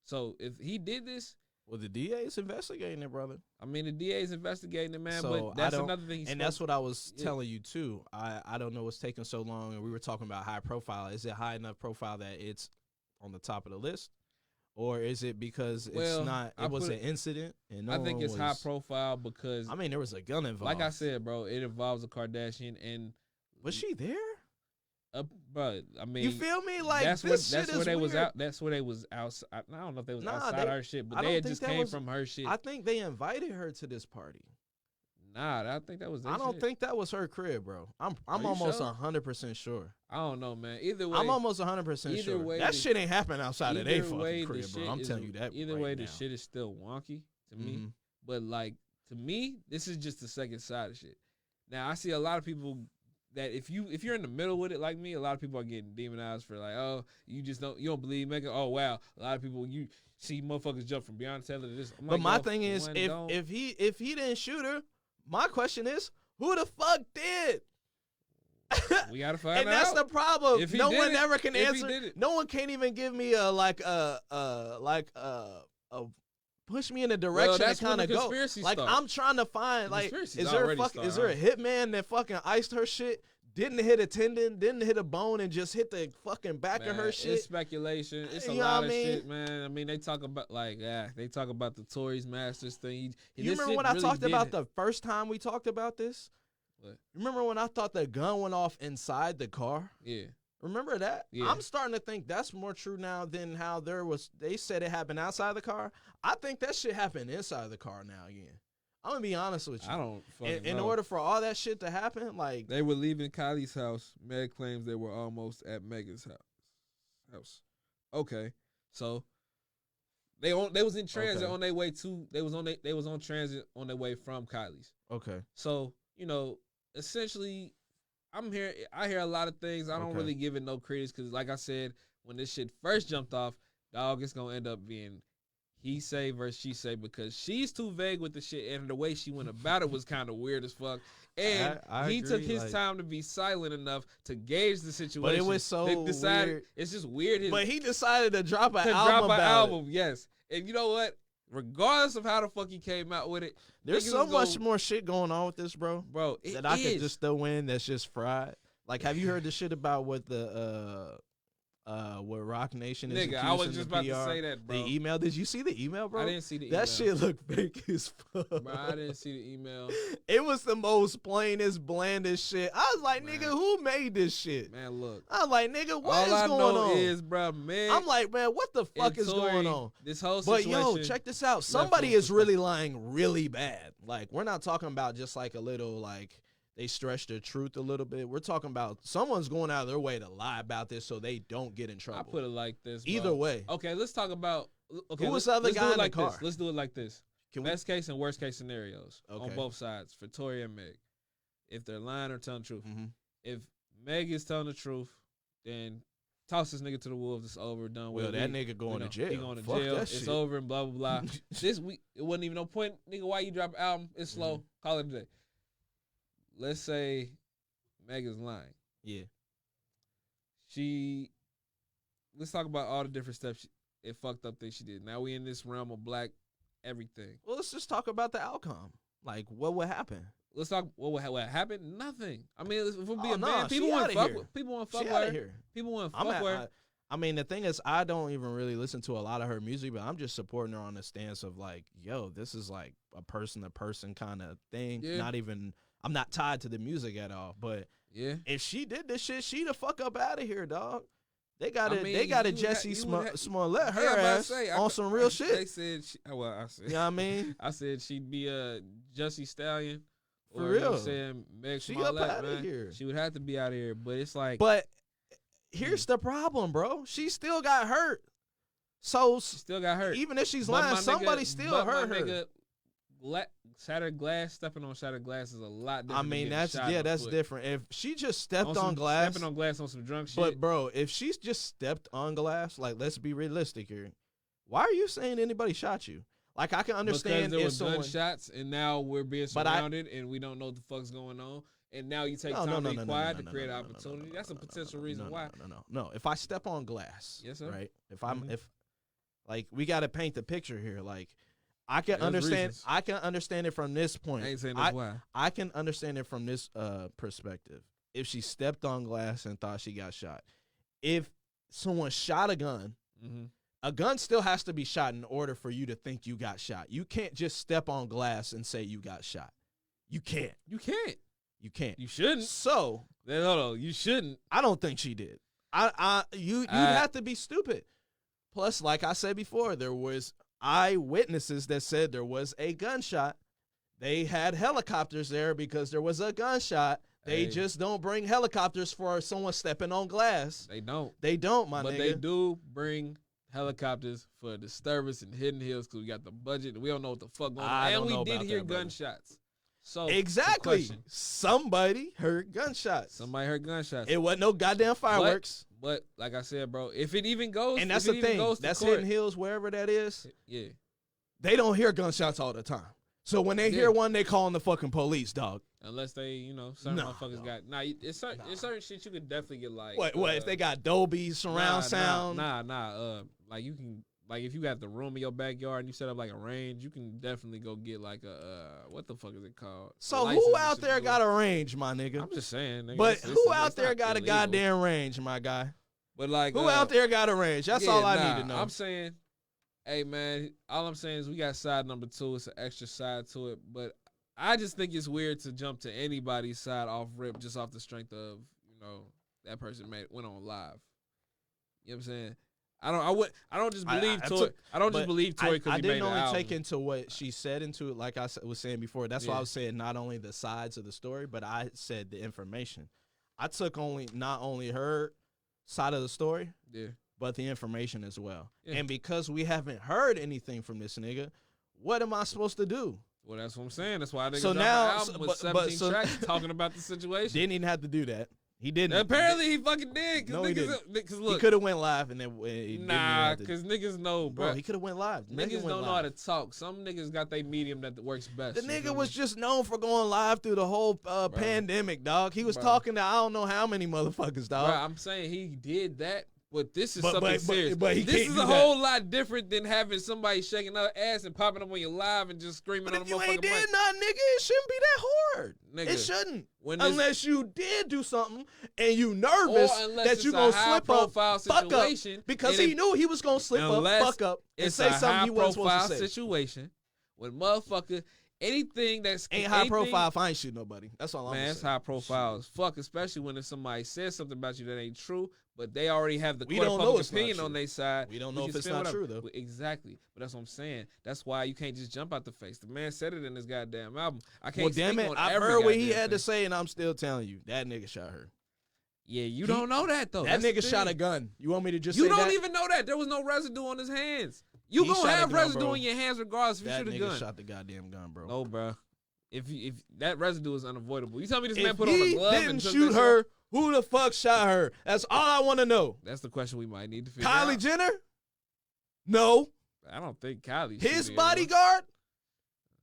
So if he did this, well, the DA is investigating it, brother. I mean, the DA is investigating it, man. So but that's another thing. And that's what I was telling you too. I don't know what's taking so long. And we were talking about high profile. Is it high enough profile that it's on the top of the list, or is it because it's not? It was an incident, and I think it's high profile because there was a gun involved. Like I said, bro, it involves a Kardashian, and was she there? Bro, I mean, you feel me? Like that's where they weird. was out. That's where they was outside. I don't know if they was outside her shit, but they had just came from her shit. I think they invited her to this party. Nah, I think that was. I don't think that was her crib, bro. I'm almost 100% sure. I don't know, man. Either way, I'm almost 100% sure. Way, that shit ain't happening outside of their fucking crib, the bro. I'm telling you that. Either right way, now. the shit is still wonky to me. But like to me, this is just the second side of shit. Now I see a lot of people that if you're in the middle with it like me, a lot of people are getting demonized for like, oh, you don't believe Megan. Oh wow, a lot of people you see motherfuckers jump from Breonna Taylor to this. But my thing is, if he didn't shoot her, my question is, who the fuck did? We gotta find out. And that's the problem. No one ever can answer. No one can't even give me push me in a direction to kind of go. Like I'm trying to find is there a hitman that fucking iced her shit? Didn't hit a tendon, didn't hit a bone, and just hit the fucking back of her shit. It's speculation. It's a lot of shit, man. I mean, they talk about the Tory's Masters thing. You remember when I talked about the first time we talked about this? What? Remember when I thought the gun went off inside the car? Yeah. Remember that? Yeah. I'm starting to think that's more true now than how they said it happened outside the car. I think that shit happened inside the car now again. I'm going to be honest with you. I don't fucking know. In order for all that shit to happen, like... They were leaving Kylie's house. Meg claims they were almost at Megan's house. Okay. So they was in transit Okay. on their way to. They was on transit on their way from Kylie's. Okay. So essentially, I hear a lot of things. I don't Okay. really give it no credence because, like I said, when this shit first jumped off, dog, it's gonna end up being he say versus she say because she's too vague with the shit and the way she went about it was kind of weird as fuck. And I he took agree, his like- time to be silent enough to gauge the situation. But it was so weird. It's just weird. But he decided to drop an to album drop an about album, it. yes. And you know what? Regardless of how the fuck he came out with it, There's niggas so was much gonna- more shit going on with this, bro. bro. It That I could is. just throw in that's just fried. Like, have you heard the shit about what the what Rock Nation is Nigga, I was accusing just the about to PR? say that, bro. The email. Did you see the email, bro? I didn't see the email. That shit looked fake as fuck. Bro, I didn't see the email. It was the most plainest, blandest shit. I was like, Man. nigga, who made this shit? Man, look. I was like, nigga, what All is I going know on? is, bro, man. I'm like, man, what the fuck and is Tory, going on? This whole But situation. yo, check this out. left Somebody on is some really stuff. lying really bad. Like, we're not talking about just like a little, like, they stretch the truth a little bit. We're talking about someone's going out of their way to lie about this so they don't get in I trouble. put it like this. Bro. Either way. Okay, let's talk about. Okay, Who was let's, the other let's guy do it in the like car? this. Let's do it like this. Can we? Best case and worst case scenarios on Okay. both sides for Tory and Meg. If they're lying or telling the truth. Mhm. If Meg is telling the truth, then toss this nigga to the wolves. It's over, done with. Well, that nigga going to jail. He going to Fuck jail. that It's shit. over and blah blah blah. This week it wasn't even no point, nigga. Why you drop an album? It's slow. Call it a day. Let's say Meg is lying. Yeah. Let's talk about all the different steps it fucked up things she did. Now we in this realm of black everything. Well, let's just talk about the outcome. Like, what would happen? Let's talk. What happened? Nothing. I mean, if we're being no, man, she people want outta to fuck here. with. People want to fuck She with outta her. here. People want to I'm fuck with her. at, I mean, the thing is, I don't even really listen to a lot of her music, but I'm just supporting her on the stance of like, yo, this is like a person-to-person kind of thing. Yeah. Not even, I'm not tied to the music at all. But Yeah. if she did this shit, she the fuck up out of here, dog. They got I to mean, they got to you Jesse would Smollett her Yeah, I'm about to ass say, on some real They shit. said, I said, You know what I mean? I said she'd be a Jussie Stallion. For or, you know what real. I'm saying, Meg She Smollett, up outta man. here. She would have to be out of here, but it's like, But here's the problem, bro. She still got hurt. So she still got hurt. even if she's But my lying, nigga- somebody still but hurt my her. nigga, shattered glass, stepping on shattered glass is a lot different. I than mean, getting that's shot in the that's foot. different. If she just stepped some- on glass, stepping on glass on some drunk shit. but bro, if she's just stepped on glass, like let's be realistic here. Why are you saying anybody shot you? Like I can understand because there if was someone. gunshots, and now we're being But I- surrounded, and we don't know what the fuck's going on. And now you take No, time no, to no, be no, no, quiet no, to no, create no, no, opportunity. no, no, That's a no, no, potential no, reason no, why. No. If I step on glass, Yes, sir. right? If I'm Mhm. if like we got to paint the picture here. Like I can There's understand. reasons. I can understand it from this point. I ain't saying that's why. I can understand it from this perspective. If she stepped on glass and thought she got shot, if someone shot a gun, Mm-hmm. a gun still has to be shot in order for you to think you got shot. You can't just step on glass and say you got shot. You can't. You can't. You can't. You shouldn't. So Then, hold on. You shouldn't. I don't think she did. You'd have to be stupid. Plus, like I said before, there was eyewitnesses that said there was a gunshot. They had helicopters there because there was a gunshot. They Hey. just don't bring helicopters for someone stepping on glass. They don't. They don't, my But nigga. they do bring helicopters for disturbance in Hidden Hills because we got the budget and we don't know what the fuck going on. I And don't know we did about hear that, brother. gunshots. So Exactly. the question, Somebody heard gunshots. somebody heard gunshots. It wasn't no goddamn fireworks. But like I said, bro, if it even goes, And that's if it the even thing. goes to That's court, Hidden Hills, wherever that is. Yeah. They don't hear gunshots all the time. So when they Yeah. hear one, they calling the fucking police, dog. Unless they, certain Nah, motherfuckers no. got. Nah, it's certain shit you could definitely get like. What if they got Dolby surround sound? Nah. Like you can, like if you got the room in your backyard and you set up like a range, you can definitely go get like a what the fuck is it called? So License who and out shit there to do got it. a range, my nigga? I'm just saying. Nigga, But this who is- out it's there not got a illegal. goddamn range, my guy? But like Who out there got a range? That's all I need to know. I'm saying, hey man, all I'm saying is we got side number 2. It's an extra side to it, but I just think it's weird to jump to anybody's side off rip just off the strength of that person went on live. You know what I'm saying? I don't just believe Tory. I don't just believe Tory because I he didn't made an only album. take into what she said into it, like I was saying before. That's why I Yeah. was saying not only the sides of the story, but I said the information. I took not only her side of the story, Yeah. but the information as well. Yeah. And because we haven't heard anything from this nigga, what am I supposed to do? Well, that's what I'm saying. That's why they So dropped now- an album so- with but- 17 so- tracks talking about the situation. Didn't even have to do that. He didn't. Apparently, he fucking did. No, he didn't. Because He look, could have went live and then he didn't even nah, have to- because niggas know, bro, bro. he could have went live. Nigga Niggas went don't know live. how to talk. Some niggas got their medium that works best. The you feel nigga was me? just known for going live through the whole pandemic, dog. He was Bro. talking to I don't know how many motherfuckers, dog. Bro, I'm saying he did that, but this is But- something but- serious. but he this can't is do a that. whole lot different than having somebody shaking their ass and popping up on your live and just screaming But on if the you ain't motherfucking mic. did nothing, nigga, it shouldn't be that hard. Nigga, It shouldn't. when this- Unless you did do something and you nervous Or unless that it's you a gonna slip up, high-profile fuck up, situation, because and he knew he was gonna slip up, unless fuck up, and It's say a something he wasn't high-profile supposed to say. situation when motherfucker anything that's Ain't high anything- profile if I ain't shoot nobody. That's all I'm Man, it's saying. high profile as fuck, especially when if somebody says something about you that ain't true, but they already have the We court of don't know public it's not opinion true. on their side. We don't we know can if it's spin not whatever. true, though. Exactly, but that's what I'm saying. That's why you can't just jump out the face. The man said it in his goddamn album. I can't. Well, damn speak it, on I've every heard what he goddamn had to thing. say, and I'm still telling you, that nigga shot her. Yeah, you don't know that though. That That's nigga the shot a thing. gun. You want me to just You say don't that? even know that. There was no residue on his hands. You He gonna shot a have gun, residue bro. in your hands regardless if you That shoot a nigga gun. shot the goddamn gun, bro. No, bro. If that residue is unavoidable, you tell me this man If put on a he glove and didn't took shoot that shit her, off? who the fuck shot her? That's all I want to know. That's the question we might need to figure Kylie out. Jenner? No. I don't think Kylie. His shooting bodyguard?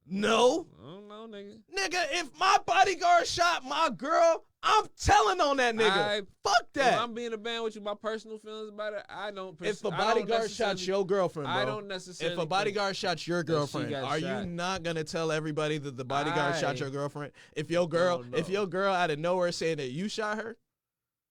No. I don't know, nigga. Nigga, if my bodyguard shot my girl, I'm telling on that nigga. Fuck If that. I'm being a band with you, my personal feelings about it, I don't. If a I don't bodyguard shot necessarily- your girlfriend, bro. I don't necessarily. If a bodyguard shot your that she girlfriend, got are shot. you not gonna tell everybody that the bodyguard shot I your girlfriend? If your girl, don't if know. your girl out of nowhere saying that you shot her,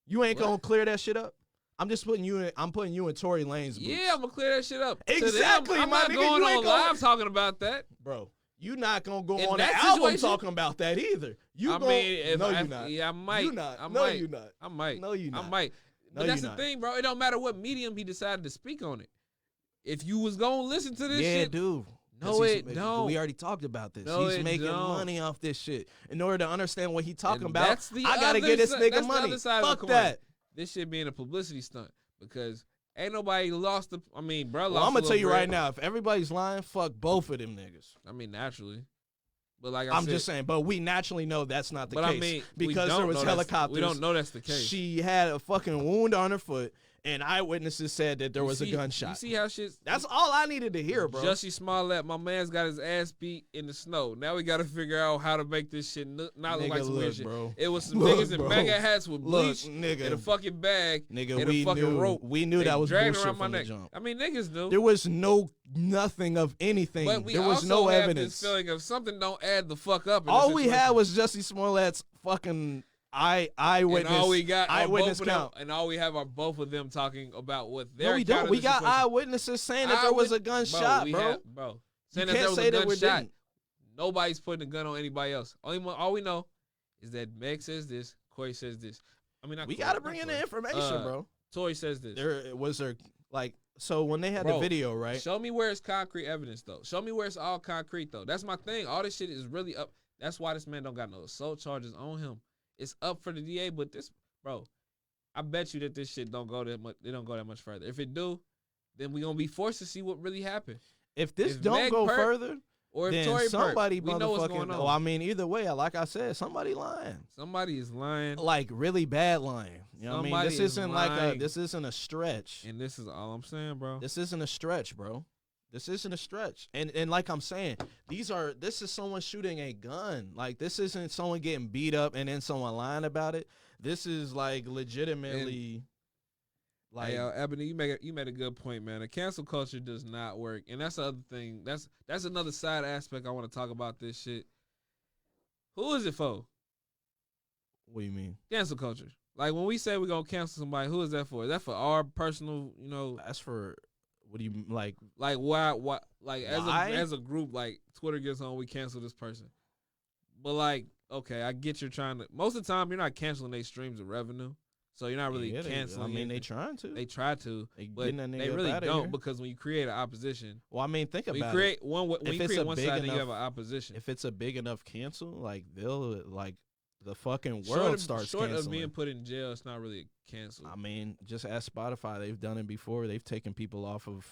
you ain't gonna What? clear that shit up. I'm just putting you in. I'm putting you in Tory Lane's boots. Yeah, I'm gonna clear that shit up. To them, Exactly, I'm my not nigga, going you ain't on gonna- live talking about that. Bro. You not gonna go In on the that album situation? talking about that either. You I gonna, mean, if no, I, you not. Yeah, I might. You not. I no, might. you not. I might. No, you not. I might. No, But that's you the not. thing, bro. It don't matter what medium he decided to speak on it. If you was gonna listen to this Yeah, shit, dude. No, 'Cause he's- it don't. We already talked about this. No, He's it making don't. money off this shit. In order to understand what he talking And about, that's the I gotta other get this si- nigga that's the money. other side of the Fuck coin. that. this shit being a publicity stunt because ain't nobody lost the. I mean, bro, Well, lost I'm a gonna tell little you bread. right now, if everybody's lying, fuck both of them niggas. I mean, naturally, but like I I'm said, just saying, but we naturally know that's not the but case. I mean, we because don't there was know that's- helicopters. We don't know that's the case. She had a fucking wound on her foot, and eyewitnesses said that there You was see- a gunshot. You see how shit? That's all I needed to hear, bro. Jussie Smollett, my man's got his ass beat in the snow. Now we got to figure out how to make this shit not look Nigga, like some weird look, shit. bro. It was some Look, niggas in bro. MAGA hats with Look, bleach nigga. in a fucking bag Nigga, and we a fucking knew, rope. we knew They that was dragged bullshit around my from the neck. jump. I mean, niggas knew. There was nothing of anything. But we There was also no have evidence. this feeling of something don't add the fuck up. In All the we situation. had was Jussie Smollett's fucking eyewitness. and all we got are eyewitness both of them, count. and all we have are both of them talking about what their No, we don't. account of We the got situation. eyewitnesses saying that there was a gunshot, we bro. have- saying that can't there was say a that we gunshot. didn't. Nobody's putting a gun on anybody else. All we know is that Meg says this, Corey says this. I mean, not We Corey, got to not bring in Corey. the information, bro. Tory says this. There was there like so when they had Bro, the video, right? Show me where it's concrete evidence, though. Show me where it's all concrete, though. That's my thing. All this shit is really up. That's why this man don't got no assault charges on him. It's up for the DA, but this, bro, I bet you that this shit don't go that much. It don't go that much further. If it do, then we gonna be forced to see what really happened. If this if don't Meg go perked, further, Or if then Tory somebody perked, we know what's going motherfucking. on. Oh, I mean, either way, like I said, somebody lying. Somebody is lying, Like really bad lying. You know what I mean? Somebody This is isn't like lying. this isn't a stretch. and this is all I'm saying, bro. This isn't a stretch, bro. This isn't a stretch. And like I'm saying, this is someone shooting a gun. Like this isn't someone getting beat up and then someone lying about it. This is like legitimately like Hey, Ebony, you made a good point, man. The cancel culture does not work, and that's the other thing. That's another side aspect I want to talk about this shit. Who is it for? what do you mean? Cancel culture. Like when we say we're gonna cancel somebody, who is that for? Is that for our personal, That's for what do you like like why like Why? as a group, like Twitter gets on, we cancel this person. But like, okay, I get you're trying to. Most of the time, you're not canceling their streams of revenue, so you're not really Yeah, canceling. I mean, they anything. trying to. They try to, They but getting that nigga they up really outta don't here. because when you create an opposition, Well, I mean, think when you about create one, when If you it's create a one big side, then you enough- have an opposition. it. If it's a big enough cancel, like they'll like the fucking world starts short canceling. of being put in jail, it's not really canceled. I mean, just ask Spotify. They've done it before. They've taken people off of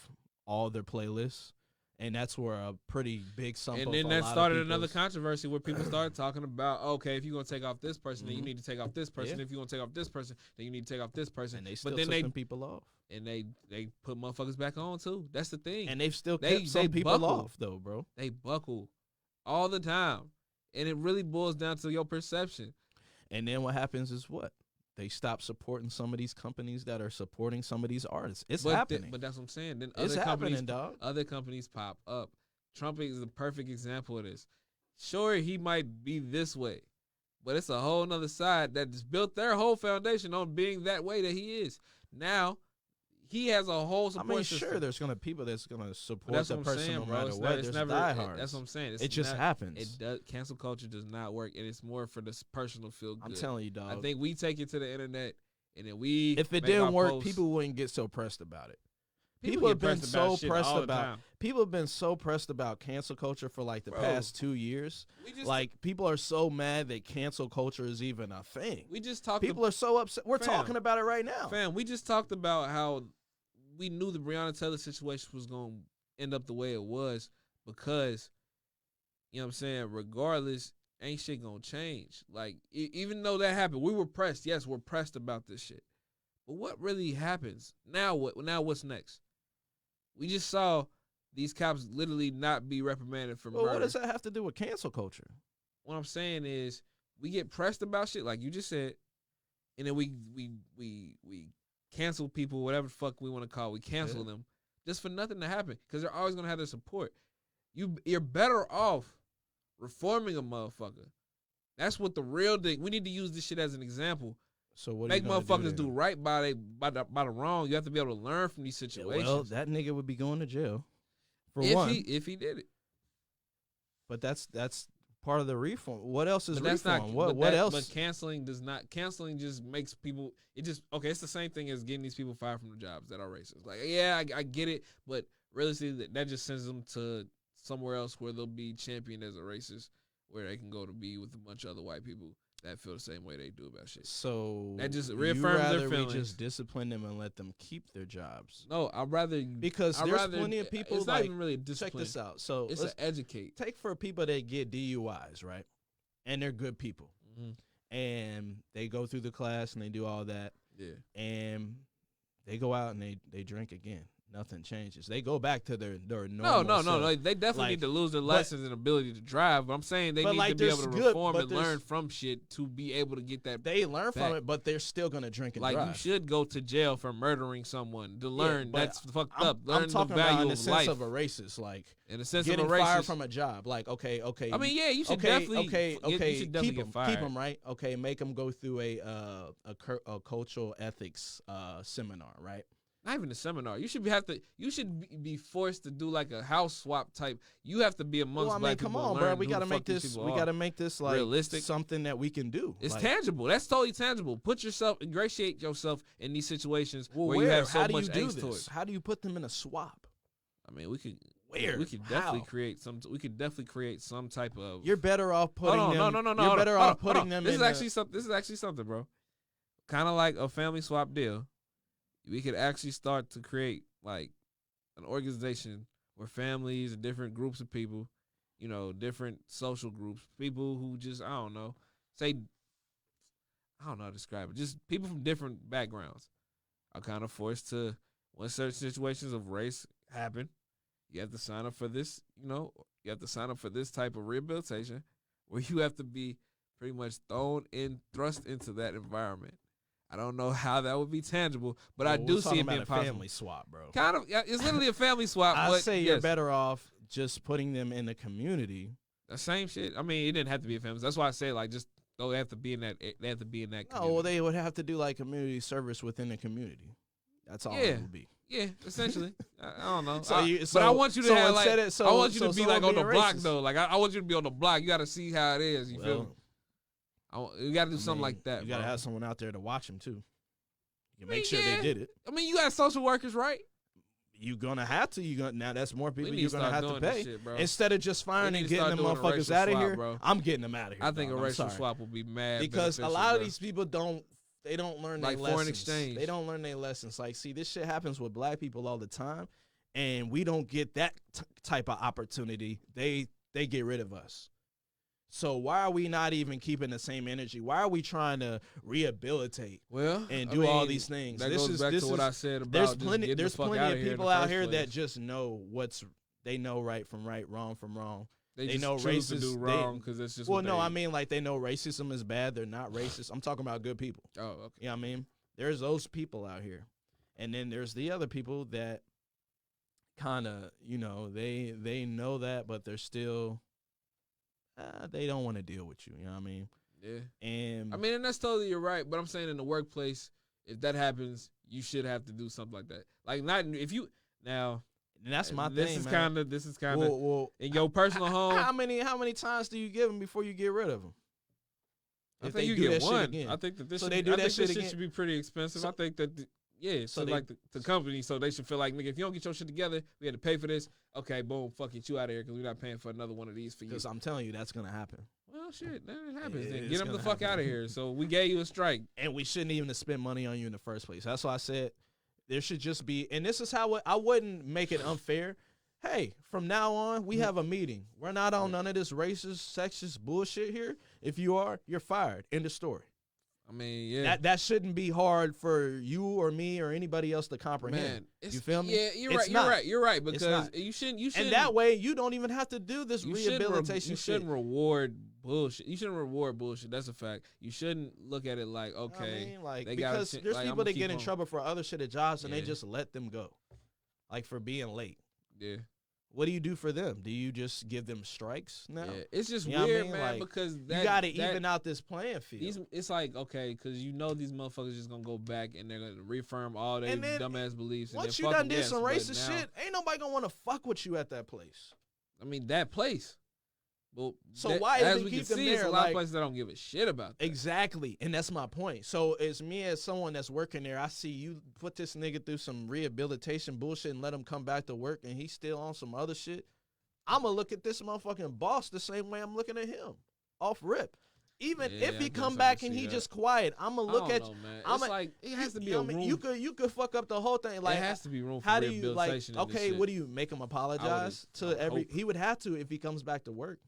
all their playlists, and that's where a pretty big sum. And then that started another controversy where people started talking about, okay, if you're gonna take off this person, then you need to take off this person. Yeah. If you're gonna take off this person, then you need to take off this person. And they still but then took them people off. And they put motherfuckers back on too. That's the thing. And they've still kept some people buckle. off though, bro. They buckle all the time, and it really boils down to your perception. And then what happens is what? They stop supporting some of these companies that are supporting some of these artists. It's happening. But that's what I'm saying. Then it's happening, dog. Other companies pop up. Trump is the perfect example of this. Sure, he might be this way, but it's a whole nother side that has built their whole foundation on being that way that he is. Now, he has a whole support system. Sure, there's gonna be people that's gonna support the person saying, no bro. matter what. There's diehards. That's what I'm saying. It just happens. It does. Cancel culture does not work, and it's more for this personal feel good. I'm telling you, dog. I think we take it to the internet, and then we. If it didn't work, people wouldn't get so pressed about it. People have been so pressed about. People have been so pressed about cancel culture for like the past 2 years. Like people are so mad that cancel culture is even a thing. We just talked. People are so upset. We're talking about it right now. Fam, we just talked about how we knew the Breonna Taylor situation was going to end up the way it was because, you know what I'm saying, regardless, ain't shit going to change. Like, even though that happened, we were pressed. Yes, we're pressed about this shit. But what really happens? Now what? Now what's next? We just saw these cops literally not be reprimanded for murder. What does that have to do with cancel culture? What I'm saying is we get pressed about shit, like you just said, and then we cancel people, whatever the fuck we want to call. We cancel them just for nothing to happen because they're always gonna have their support. You're better off reforming a motherfucker. That's what the real thing. We need to use this shit as an example. So what? Make motherfuckers do right by the wrong. You have to be able to learn from these situations. Well, that nigga would be going to jail for if one. If he did it. But that's part of the reform. What else is but reform? Not, what else? But canceling does not. Canceling just makes people. It just It's the same thing as getting these people fired from the jobs that are racist. Like, yeah, I get it, but realistically, that just sends them to somewhere else where they'll be championed as a racist, where they can go to be with a bunch of other white people that feel the same way they do about shit. So that just reaffirms their feelings. We just discipline them and let them keep their jobs. No, I'd rather because there's plenty of people. It's not even really discipline. Check this out. So it's to educate. Take for people that get DUIs, right? And they're good people, and they go through the class and they do all that. Yeah, and they go out and they drink again. Nothing changes. They go back to their normal. No. They definitely need to lose their license and ability to drive. But I'm saying they need to be able to reform and learn from shit to be able to get that. They learn from it, but they're still gonna drink and drive. Like you should go to jail for murdering someone to learn that's fucked up. Learn I'm talking the value about in the of sense life. of a racist, like in the sense getting of a racist. fired from a job. Like okay. I mean, yeah, you should definitely. Okay. You should definitely get fired. Keep them right. Okay, make them go through a cultural ethics seminar, right? Not even a seminar. You should be forced to do like a house swap type. You have to be amongst black people. Come on, bro. We gotta make this. We gotta make this like realistic, something that we can do. It's like, tangible. That's totally tangible. Ingratiate yourself in these situations where you have so much angst towards. How do you put them in a swap? I mean, we could. Where? We could definitely create some. We could definitely create some type of. You're better off putting them. No. You're better off putting them. This is actually something, bro. Kind of like a family swap deal. We could actually start to create like an organization where families and different groups of people, different social groups, people who just, I don't know how to describe it. Just people from different backgrounds are kind of forced to, when certain situations of race happen, you have to sign up for this, you have to sign up for this type of rehabilitation where you have to be pretty much thrust into that environment. I don't know how that would be tangible, but I do see it being possible. Family swap, bro. Kind of, yeah, it's literally a family swap. I say you're better off just putting them in the community. The same shit. I mean, it didn't have to be a family. That's why I say like just they have to be in that. They have to be in that. Community. No, well, they would have to do like community service within the community. That's all it would be. Yeah, essentially. I don't know. But I want you to have like. I want you to be like on the block racist. though. Like I want you to be on the block. You got to see how it is. You feel me? You got to do something like that. You got to have someone out there to watch them too. You make sure they did it. I mean, you got social workers, right? you're gonna have to. Now that's more people need you're to gonna start have to doing this pay shit, bro. instead of just firing need and to getting start the doing a motherfuckers racial out of swap, here. bro. I'm getting them out of here. I think dog. a I'm racial sorry. swap will be mad Because a beneficial, lot of bro. these people don't learn Like their foreign lessons. exchange. They don't learn their lessons. Like, see, this shit happens with black people all the time, and we don't get that type of opportunity. They get rid of us. So why are we not even keeping the same energy? Why are we trying to rehabilitate Well, and I do all mean, these things? That this goes is back this to what is, I said about there's just plenty getting there's the fuck plenty out of here in people the out first here place. that just know they know right from right, wrong from wrong. They they just know choose to racist- do wrong because it's just Well, what no, they, I mean like they know racism is bad. They're not racist. I'm talking about good people. Oh, okay. You know what I mean? There's those people out here. And then there's the other people that kind of, they know that, but they're still, they don't want to deal with you. You know what I mean? Yeah. And I mean, and that's totally you're right. But I'm saying in the workplace, if that happens, you should have to do something like that. Like not if you now. and that's my this thing, is man. This is kind of Well, in your personal home. how many times do you give them before you get rid of them? I think you get one. I think that this. So should, they do I that think shit this again? should be pretty expensive. So- I think that. Yeah, So so they- like the company, so they should feel like, nigga, if you don't get your shit together, we had to pay for this. Okay, boom, fuck it, you out of here because we're not paying for another one of these for you. Because I'm telling you, that's gonna happen. Well, shit, that happens. Yeah, Then it's get them the gonna fuck happen. out of here. So we gave you a strike. And we shouldn't even have spent money on you in the first place. That's why I said there should just be, and this is how I wouldn't make it unfair. Hey, from now on, we have a meeting. We're not on none of this racist, sexist bullshit here. If you are, you're fired. End of story. I mean, yeah, That shouldn't be hard for you or me or anybody else to comprehend. man, You feel me? Yeah, you're It's right. not. You're right. It's Because not. you shouldn't. And that way, you don't even have to do this rehabilitation You shit. shouldn't reward bullshit. You shouldn't reward bullshit. That's a fact. You shouldn't look at it like, okay, I mean, like, they gotta because ch- there's like, people I'ma that keep get in on. trouble for other shit at jobs and they Yeah. just let them go, like for being late. yeah, What do you do for them? Do you just give them strikes now? yeah. It's just You know what I weird, mean? man, Like, because You got to even out this playing field. It's like, okay, because you know these motherfuckers just gonna go back and they're gonna reaffirm all their And then, dumbass beliefs. Once and you then done did some but racist now- shit, ain't nobody gonna want to fuck with you at that place. I mean, that place. Well, So why as even we keep can them see, it's there, a lot like- of places that don't give a shit about that. Exactly, and that's my point. So it's me as someone that's working there. I see you put this nigga through some rehabilitation bullshit and let him come back to work, and he's still on some other shit. I'm gonna look at this motherfucking boss the same way I'm looking at him, off rip. Even Yeah, if I he guess come I back can and see he that. just quiet, I'm gonna look I at don't know, man. I'm It's like it has to be you a know what I mean? room. You could fuck up the whole thing. Like there has to be room for how do you like? rehabilitation. in this Okay, shit. what do you make him apologize I to would every? hope. He would have to if he comes back to work.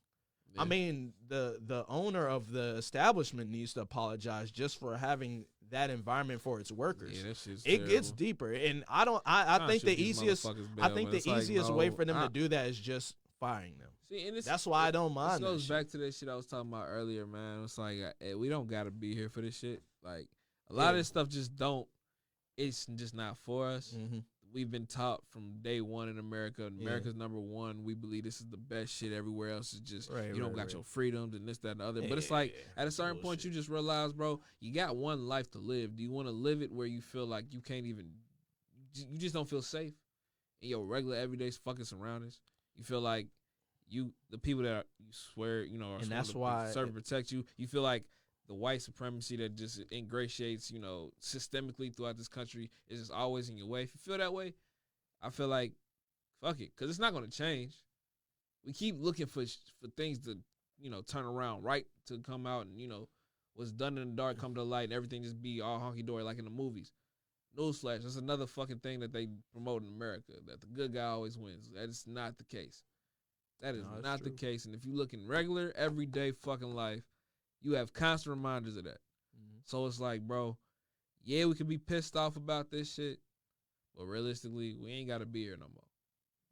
Yeah. I mean, the owner of the establishment needs to apologize just for having that environment for its workers. Yeah, that shit's It gets terrible. deeper, and I don't. I Trying to think shoot the these easiest. motherfuckers I bail, think but the it's like, easiest way no, for them I- to do that is just firing them. See, and That's why I don't mind This that goes shit. back to that shit I was talking about earlier, man. It's like we don't gotta be here for this shit. Like a lot of Yeah. this stuff just don't. It's just not for us. Mm-hmm. We've been taught from day one in America. America's number one. We believe this is the best shit. Everywhere else is just Right, you don't right, got right. your freedoms and this, that, and the other. But it's like at a certain point, you just realize, bro, you got one life to live. Do you want to live it where you feel like you can't even, you just don't feel safe in your regular everyday fucking surroundings? You feel like the people that you swear, you know, are And supposed that's to why serve and protect you. You feel like the white supremacy that just ingratiates, you know, systemically throughout this country is just always in your way. If you feel that way, I feel like, fuck it, because it's not going to change. We keep looking for things to, you know, turn around, right, to come out and, you know, what's done in the dark come to the light and everything just be all honky-dory like in the movies. Newsflash, that's another fucking thing that they promote in America, that the good guy always wins. That is not the case. That is No, that's not true. the case. And if you look in regular, everyday fucking life, you have constant reminders of that. Mm-hmm. So it's like, bro, yeah, we could be pissed off about this shit, but realistically, we ain't got to be here no more.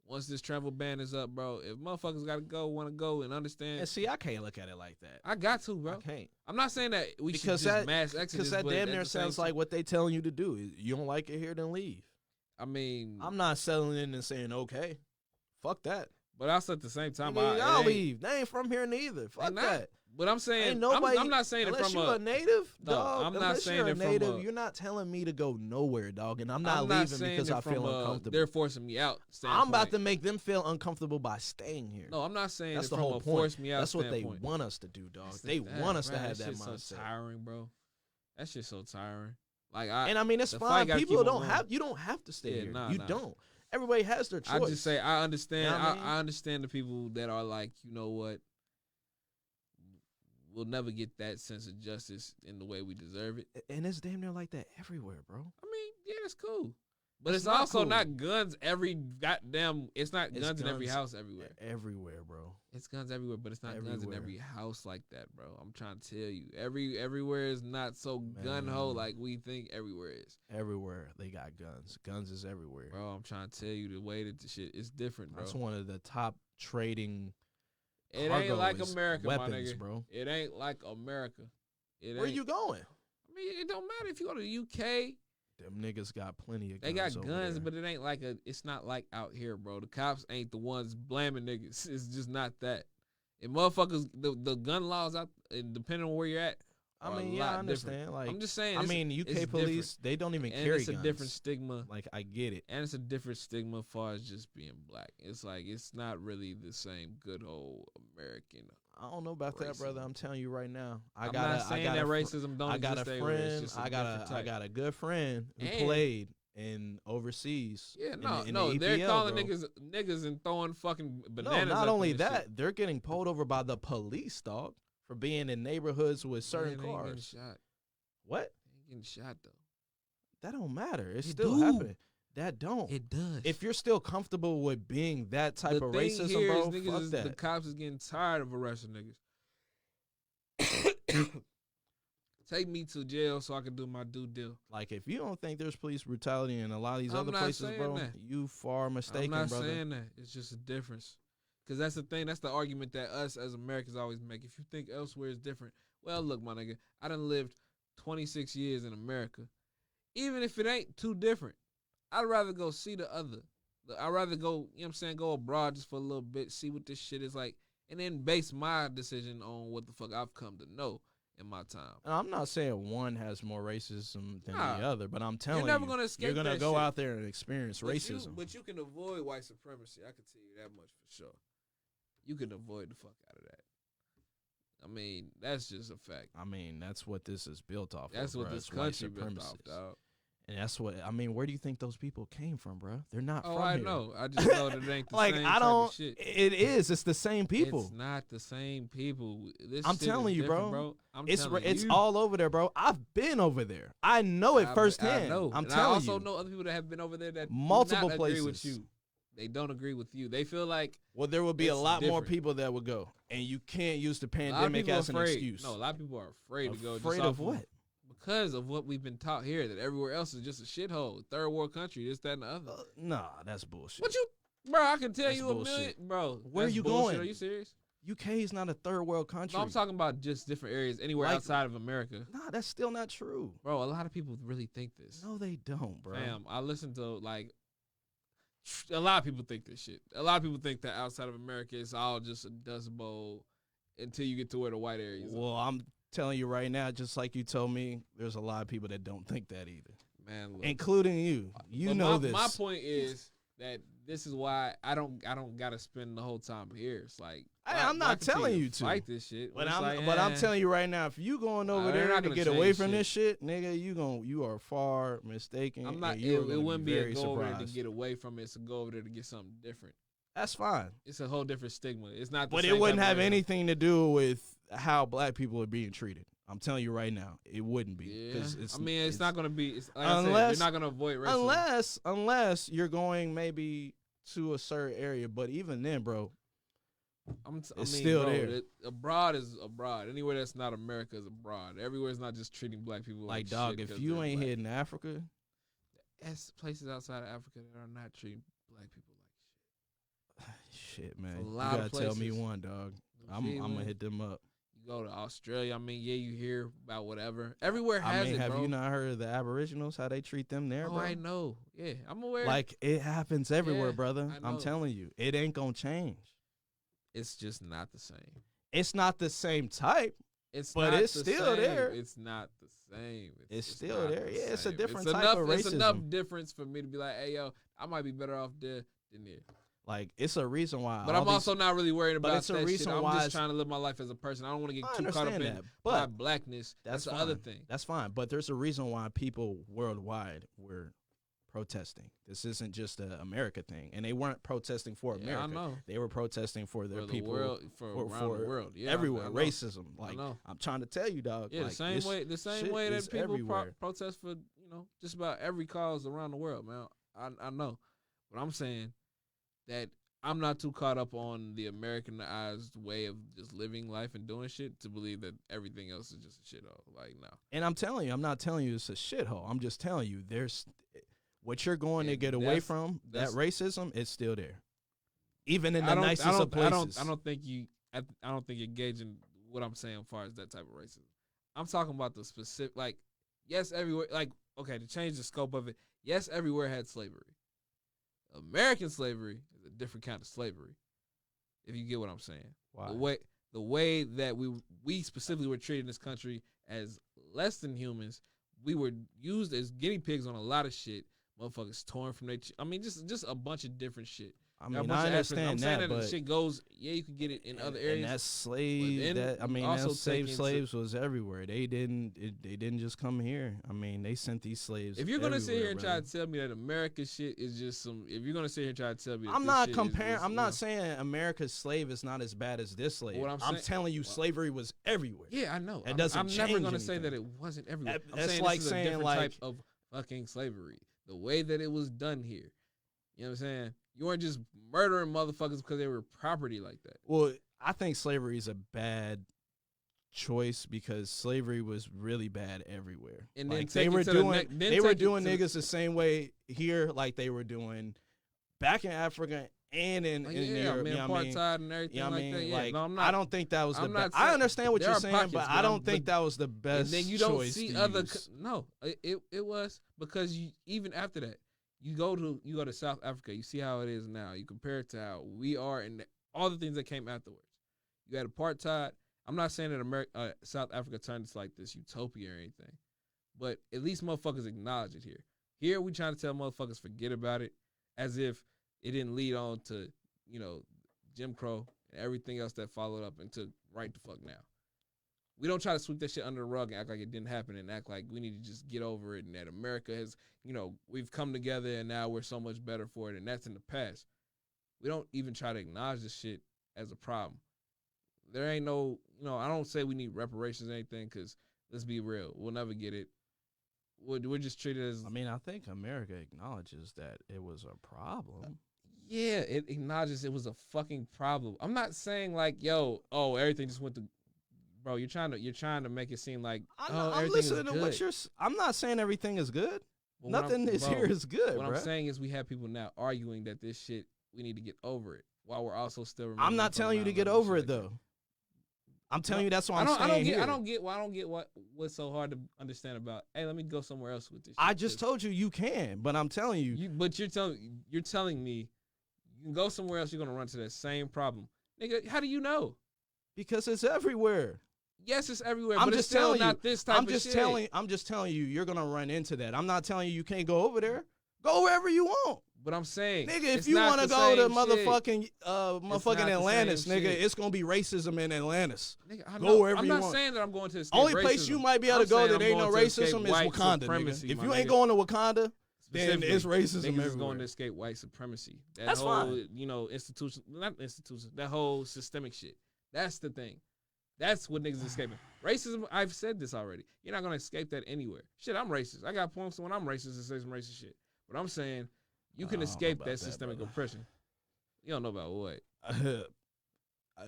Once this travel ban is up, bro, if motherfuckers got to go, want to go and understand. And see, I can't look at it like that. I got to, bro. I can't. I'm not saying that we Because should just that- mass exodus. Because that but damn at near the same sounds time- like what they telling you to do. You don't like it here, then leave. I mean, I'm not selling in and saying, okay, fuck that. but also at the same time, I'll leave. They ain't from here neither. Fuck Ain't not. that. But I'm saying, Ain't nobody. I'm not saying it unless from you're a native, No, dog. I'm not unless saying you're a it from native, a- you're not telling me to go nowhere, dog. And I'm not I'm leaving saying because it I feel from, uncomfortable. They're forcing me out. I'm about to standpoint. make them feel uncomfortable by staying here. No, I'm not saying That's it the from whole a point. force me out. That's what they standpoint. want us to do, dog. That's They the- want us to man, have that shit's mindset. So tiring, bro. That shit's so tiring. Like And I mean, it's the fine. fight gotta People keep on don't going. have. You don't have to stay Yeah, here. nah, you nah. don't. Everybody has their choice. I just say I understand. You know what I mean? I understand the people that are like, you know what, we'll never get that sense of justice in the way we deserve it. And it's damn near like that everywhere, bro. I mean, yeah, that's cool. But It's it's not also cool. not guns every goddamn. It's not guns in every house everywhere. Everywhere, bro. It's guns everywhere, but it's not guns in Everywhere. every house like that, bro. I'm trying to tell you, everywhere is not so gun ho Man. like we think everywhere is. Everywhere they got guns. Guns is everywhere. Bro, I'm trying to tell you the way that the shit is different, bro. That's one of the top trading. It cargo ain't like is America, weapons, my nigga. bro. It ain't like America. Where you going? I mean, it don't matter if you go to the UK. Them niggas got plenty of guns. They got over guns, there. but it ain't like it's not like out here, bro. The cops ain't the ones blaming niggas. It's just not that. And motherfuckers, the gun laws out, and depending on where you're at, I are mean, a yeah, lot I understand. different. Like, I'm just saying. I it's- mean, it's UK police, different. they don't even And carry it's a guns. different stigma. Like, I get it. And it's a different stigma as far as just being black. It's like it's not really the same good old American. I don't know about that, brother. Racism. I'm telling you right now. I'm not saying that racism don't I got exist a everywhere. It's friend. just a I different type. got a good friend who And- played in overseas. Yeah, in no, the no, they're EPL, calling bro. niggas and throwing fucking No, bananas. not at only them and that, shit. they're getting pulled over by the police, dog, for being in neighborhoods with certain Man, they ain't getting cars. shot. What? They ain't getting shot though. That don't matter. It's It still do. happening. That don't. It does. If you're still comfortable with being that type the of thing racism, here bro, is niggas fuck is that. the cops is getting tired of arresting niggas. Take me to jail so I can do my due deal. Like, if you don't think there's police brutality in a lot of these I'm other not places, saying bro, that. you far mistaken, I'm not brother. saying that. It's just a difference. Because that's the thing. That's the argument that us as Americans always make. If you think elsewhere is different, well, look, my nigga, I done lived 26 years in America. Even if it ain't too different, I'd rather go see the other. I'd rather go, you know what I'm saying, go abroad just for a little bit, see what this shit is like, and then base my decision on what the fuck I've come to know in my time. And I'm not saying one has more racism than the Nah. other, but I'm telling never you, gonna escape you're gonna that go shit. out there and experience racism. But you can avoid white supremacy. I can tell you that much for sure. You can avoid the fuck out of that. I mean, that's just a fact. I mean, that's what this is built off That's of, what bruh. this It's white country built off, supremacists. dog. And that's what, I mean, where do you think those people came from, bro? They're not Oh, from I here. know. I just know that it ain't the Like, same I type don't, of shit. it is. It's the same people. It's not the same people. This I'm shit telling is you, different, bro. I'm It's telling it's you. all over there, bro. I've been over there. I know it firsthand. I know. I'm And telling I also you. know other people that have been over there that Multiple do not agree with places. you. They don't agree with you. They feel like Well, there will be a It's lot more different. people that would go, and you can't use the a lot of pandemic people are as an afraid. excuse. No, a lot of people are afraid to go. just Afraid off of what? Because of what we've been taught here, that everywhere else is just a shithole, third world country, this, that, and the other. Nah, that's bullshit. What you, bro? I can tell That's you a bullshit. million, bro. Where that's you bullshit. going? Are you serious? UK is not a third world country. No, I'm talking about just different areas, anywhere Like- outside of America, Nah, that's still not true. bro. A lot of people really think this. No, they don't, bro. Fam, I listen to like a lot of people think this shit. A lot of people think that outside of America, it's all just a dust bowl until you get to where the white areas are. Well, I'm telling you right now, just like you told me, there's a lot of people that don't think that either, Man, look. including you. You But know my, this. My point is that this is why I don't gotta spend the whole time here. It's like Hey, why- I'm not why continue telling you to. fight this shit. But It's I'm like, but I'm eh. telling you right now, if you going over they're there not to gonna get away change from shit. this shit, nigga, you are far mistaken. I'm not. and It, you are it gonna wouldn't be a very go over there to surprised. get away from it. It's a go over there to get something different. That's fine, It's a whole different stigma. It's not. The but same it wouldn't type of have racism. anything to do with how black people are being treated. I'm telling you right now, it wouldn't be. Yeah, 'Cause it's, I mean, it's not gonna be. It's, like I Unless- said, you're not gonna avoid racism. unless you're going maybe to a certain area, but even then, bro, it's still bro, there. Abroad is abroad. Anywhere that's not America is abroad. Everywhere is not just treating black people like like dog, shit if 'cause you they're ain't black. hitting Africa, There's places outside of Africa that are not treating black people like shit, man, a you lot of gotta tell me places. one, dog. shit. I'm See, gonna man, hit them up. You go to Australia. I mean, yeah, you hear about whatever. Everywhere I has mean, it, have bro. you not heard of the Aboriginals? How they treat them there, Oh, bro? I know. Yeah, I'm aware. Like it happens everywhere, Yeah, brother. I I'm know. telling you, it ain't gonna change. it's just not the same. It's not the same type. It's But not it's the still same. there. It's not the same. It's just still not there. the Yeah, it's a same. different It's type enough, of It's enough racism. difference for me to be like, hey, yo, I might be better off there than here. Like it's a reason why. But all I'm these- also not really worried but about it's a that reason shit. I'm why just it's- trying to live my life as a person. I don't want to get I too caught up understand in that, my but blackness. That's the fine. other thing. That's fine. But there's a reason why people worldwide were protesting. This isn't just a America thing, and they weren't protesting for Yeah, America. I know. They were protesting for their For the people, world, for around the world. Yeah, everywhere. I know. Racism, like know. I'm trying to tell you, dog. Yeah, like, the same way is that people everywhere. protest for just about every cause around the world, man. I know, but I'm saying that I'm not too caught up on the Americanized way of just living life and doing shit to believe that everything else is just a shithole. Like, no. And I'm telling you, I'm not telling you it's a shithole. I'm just telling you, there's what you're going to get away from. That racism is still there, even in the nicest of places. I don't think you engaging what I'm saying as far as that type of racism. I'm talking about the specific, like, yes, everywhere, like, okay, to change the scope of it, yes, everywhere had slavery. American slavery is a different kind of slavery, if you get what I'm saying. Why? The way that we specifically were treated in this country as less than humans, we were used as guinea pigs on a lot of shit. Motherfuckers torn from their, just a bunch of different shit. I mean, I understand I'm saying that but the shit goes, yeah, you can get it in other areas. And that slave, slaves was everywhere. They didn't just come here. I mean, they sent these slaves. If you're gonna sit here and brother. try to tell me that America's shit is just some, if you're gonna sit here and try to tell me, that I'm this not shit comparing. is just, I'm not saying America's slave is not as bad as this slave. What I'm I'm saying- telling you, slavery was everywhere. Yeah, I know. It doesn't I'm never change gonna say anything. that it wasn't everywhere. I'm That's saying like this is a saying, different like- type of fucking slavery. The way that it was done here. You know what I'm saying? You weren't just murdering motherfuckers because they were property like that. Well, I think slavery is a bad choice because slavery was really bad everywhere. And then like, take they it were to the doing next- then they were take it doing to the- niggas the same way here, like they were doing back in Africa and in Like, Europe. You know what I mean? apartheid and everything You know what I like mean? that. Yeah, Like, no, I'm not. I don't think that was the I'm not best. I saying- understand what there you're are saying, pockets, but but I don't think that was the And best then you don't choice see to other. use. No, it was because even after that, you go to South Africa. You see how it is now. You compare it to how we are and all the things that came afterwards. You had apartheid. I'm not saying that South Africa turned into like this utopia or anything, but at least motherfuckers acknowledge it here. Here we trying to tell motherfuckers forget about it, as if it didn't lead on to Jim Crow and everything else that followed up into right the fuck now. We don't try to sweep that shit under the rug and act like it didn't happen and act like we need to just get over it and that America has, we've come together and now we're so much better for it and that's in the past. We don't even try to acknowledge this shit as a problem. There ain't no, I don't say we need reparations or anything because let's be real, we'll never get it. We're just treated as... I mean, I think America acknowledges that it was a problem. Yeah, it acknowledges it was a fucking problem. I'm not saying like, everything just went to... Bro, you're trying to make it seem like I'm everything listening is to what good. you're. I'm not saying everything is good. Well, Nothing here is good, What bro. I'm saying is we have people now arguing that this shit, we need to get over it, while we're also still. I'm not telling you to get over it though. I'm telling you that's what I'm saying here. I don't get what's so hard to understand about. Hey, let me go somewhere else with this. I just told you can, but I'm telling you. You're telling me you can go somewhere else. You're gonna run to that same problem, nigga. How do you know? Because it's everywhere. Yes, it's everywhere. I'm but just it's still telling you. not this type I'm just of telling. shit. I'm just telling you. You're gonna run into that. I'm not telling you can't go over there. Go wherever you want. But I'm saying, Nigga, if it's you not want to the go to same motherfucking shit. It's not motherfucking the Atlantis, same nigga, shit. it's gonna be racism in Atlantis. Nigga, I Go know. wherever I'm you not want. saying that I'm going to escape Only racism. place you might be able I'm to go saying that I'm ain't no going to escape racism is white Wakanda, nigga. supremacy, If my you ain't nigga. going to Wakanda, then Specifically, it's racism niggas is everywhere. going to escape white supremacy. That That's whole, fine. not institution, that whole systemic shit. That's the thing. That's what niggas is escaping. Racism, I've said this already. You're not going to escape that anywhere. Shit, I'm racist. I got points when I'm racist and say some racist shit. But I'm saying you can I don't know escape about that that, systemic brother. oppression. You don't know about what?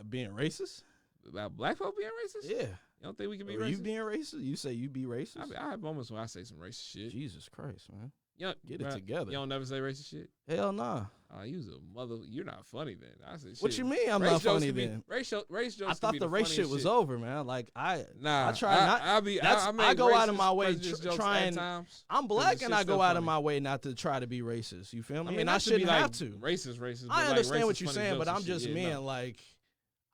Being racist? About black folk being racist? Yeah. You don't think we can be Are racist? you being racist? You say you be racist? I have moments when I say some racist shit. Jesus Christ, man. You don't, Get it bruh, together. You don't never say racist shit? Hell nah. You's a mother. You're not funny then. I said shit. What you mean I'm Race not jokes funny can be- then? Race jokes I can thought be the race shit funniest was over, man. Like I try not. I I go out of racist my way prejudice jokes trying. at times. I'm 'cause black the and shit's I go still out of funny. my way not to try to be racist. You feel me? I mean, and I not to be shouldn't like have to. Racist. But I like understand racist what you're funny saying, jokes but I'm and just shit. Yeah, mean no. like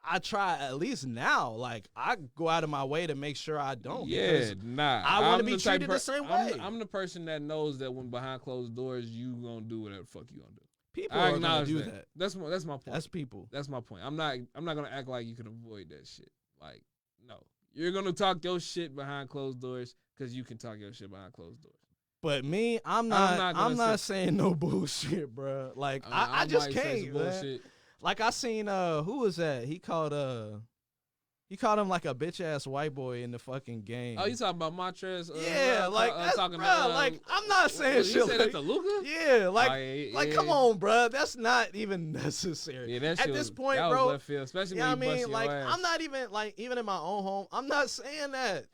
I try at least now. Like I go out of my way to make sure I don't. Yeah, because nah. I wanna I'm be the type treated the same way. I'm the person that knows that when behind closed doors, you gonna do whatever the fuck you gonna do. people I are gonna acknowledge do that. that. That's my point. That's people. That's my point. I'm not gonna act like you can avoid that shit. Like, no. You're gonna talk your shit behind closed doors because you can talk your shit behind closed doors. But me, I'm not saying no bullshit, bro. Like I just can't, man. Like I seen who was that? He called him like a bitch ass white boy in the fucking game. Oh, you talking about Montrez? Yeah, like that's, talking bro. To, like I'm not saying shit. You said like, that to Luka? Yeah, like come on, bro. That's not even necessary. Yeah, that at shit this was, point, that bro. Was left field, especially you know when what I mean? Your Like ass. I'm not even like even in my own home. I'm not saying that.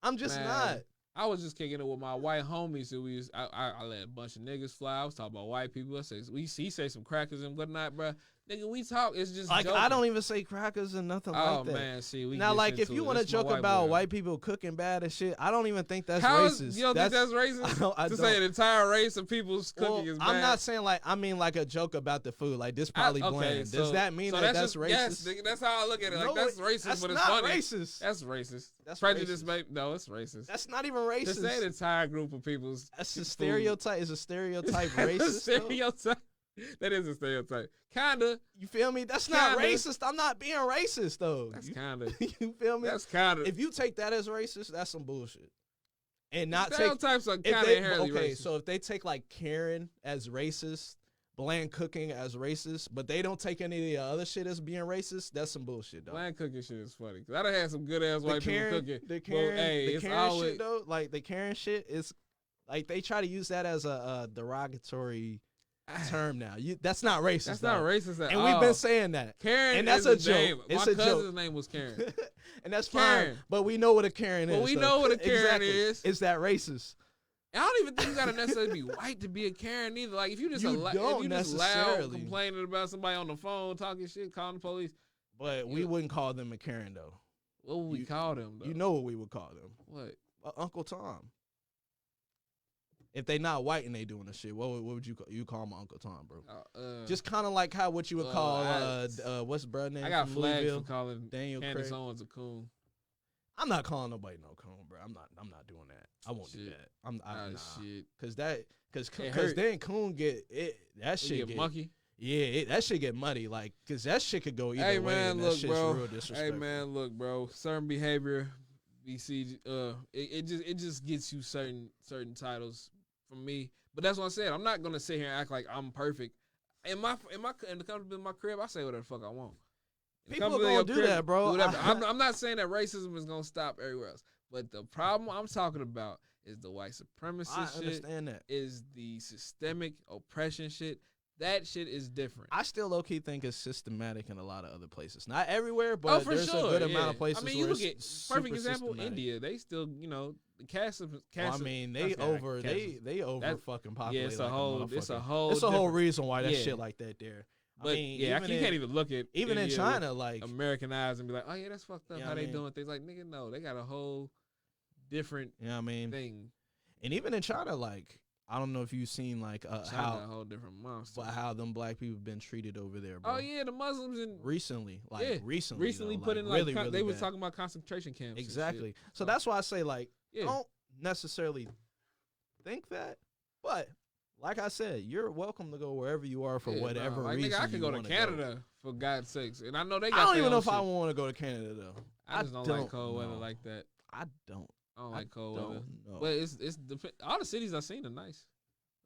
I'm just not. I was just kicking it with my white homies. So I let a bunch of niggas fly. I was talking about white people. He say some crackers and whatnot, bro. Nigga, we talk. It's just like joking. I don't even say crackers and nothing like that. Oh man, see, we now like if you want to joke about white people cooking bad and shit, I don't even think that's racist. You don't think that's racist? I don't. Say an entire race of people's cooking is bad. I'm not saying like I mean like a joke about the food. Like this probably bland. Does that mean that's racist? Yes, nigga, that's how I look at it. Like that's racist, but it's funny. Racist. That's racist. That's prejudice, babe. No, it's racist. That's not even racist. To say an entire group of people's. That's a stereotype. Is a stereotype racist? A stereotype. That is a stereotype. Kinda. You feel me? That's not racist. I'm not being racist though. That's kinda. You feel me? That's kinda. If you take that as racist, that's some bullshit. And not stereotypes are kinda inherently okay, racist. so if they take like Karen as racist, bland cooking as racist, but they don't take any of the other shit as being racist, that's some bullshit, dog. Bland cooking shit is funny. Cause I done had some good ass white people cooking. The Karen shit though, like the Karen shit is like they try to use that as a derogatory term now. That's not racist. That's not racist at all. And we've been saying that. Karen, and that's a joke. Name. It's My a cousin's joke. name was Karen, and that's Karen. fine. But we know what a Karen is. But we know what a Karen is. Is that racist? I don't even think you gotta necessarily be white to be a Karen either. Like if you just loud complaining about somebody on the phone talking shit, calling the police. But we wouldn't call them a Karen though. What would we call them? Though? You know what we would call them? What? Uncle Tom. If they not white and they doing the shit, what would you call them Uncle Tom, bro? Just kind of like what you would call what's the brother name? I got from flagged Louisville? for calling Daniel Candace Craig. Owens a coon. I'm not calling nobody no coon, bro. I'm not doing that. I won't do that. I'm shit. Cause then coon get it. That shit get monkey. Yeah, that shit get muddy. Like, cause that shit could go either way. Hey man, and look, that shit's bro. Real disrespectful. Hey man, look, bro. Certain behavior, BC. It just gets you certain titles from me. But that's what I said. I'm not gonna sit here and act like I'm perfect. In the comfort of my crib, I say whatever the fuck I want. People are gonna do that, bro. I'm not saying that racism is gonna stop everywhere else, but the problem I'm talking about is the white supremacist shit. Understand that. Is the systemic oppression shit. That shit is different. I still low key think it's systematic in a lot of other places. Not everywhere, but there's a good amount of places. I mean, you look at perfect example, India. They still, the caste. I mean, they over fucking populate. Yeah, it's a whole. It's a whole reason why that shit like that there. But I mean, you can't even look at even India in China, like Americanized and be like, oh yeah, that's fucked up. How they doing things? Like nigga, no, they got a whole different. Thing. And even in China, like. I don't know if you've seen like how a whole different monster. But how them black people have been treated over there, bro. Oh yeah, the Muslims recently put in really, they was talking about concentration camps. Exactly. So that's why I say like don't necessarily think that, but like I said, you're welcome to go wherever you are for whatever reason. Nigga, I could go to Canada for God's sakes, and I know they got. I don't even know if I want to go to Canada though. I just don't like cold weather like that. I don't like cold weather. But it's all the cities I've seen are nice.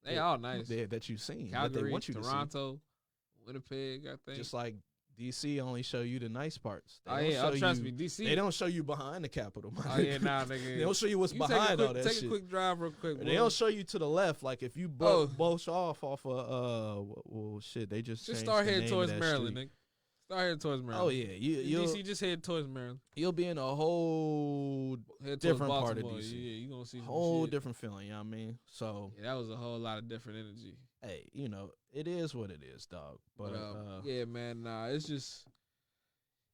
They all nice. That you've seen. Calgary, they want you Toronto, Winnipeg, I think. Just like DC only show you the nice parts. Trust me, DC. They don't show you behind the Capitol. Nah, nigga. They don't show you what's behind all that shit. Take a quick drive real quick. They don't show you to the left. Like if you both off of shit, they just start heading towards Maryland, nigga. Start heading towards Maryland. Oh yeah, DC just head towards Maryland. You'll be in a whole different part of DC. Yeah, you gonna see some whole shit. different feeling. You know what I mean? So that was a whole lot of different energy. Hey, it is what it is, dog. But yeah, man. Nah, it's just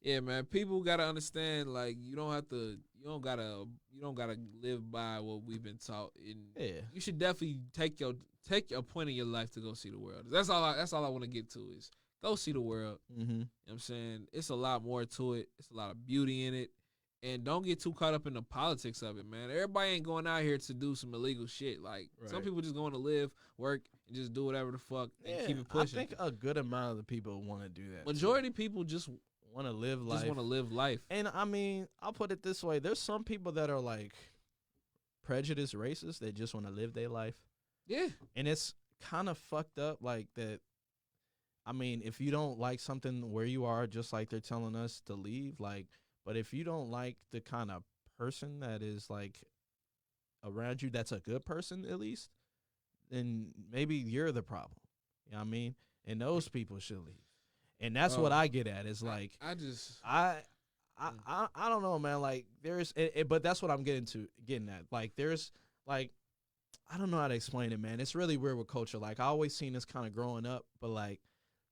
man. People gotta understand. Like you don't gotta live by what we've been taught. And you should definitely take your point in your life to go see the world. That's all I want to get to is. Go see the world. Mm-hmm. You know what I'm saying? It's a lot more to it. It's a lot of beauty in it. And don't get too caught up in the politics of it, man. Everybody ain't going out here to do some illegal shit. Like, some people just going to live, work, and just do whatever the fuck and keep it pushing. I think a good amount of the people want to do that. Majority of people just want to live life. Just want to live life. And, I mean, I'll put it this way. There's some people that are, like, prejudiced racists that just want to live their life. Yeah. And it's kind of fucked up like that. I mean, if you don't like something where you are, just like they're telling us to leave, like, but if you don't like the kind of person that is like around you, that's a good person at least, then maybe you're the problem. You know what I mean? And those people should leave. And that's what I get at is like, I don't know, man. Like there's, but that's what I'm getting at. Like there's like, I don't know how to explain it, man. It's really weird with culture. Like I always seen this kind of growing up, but like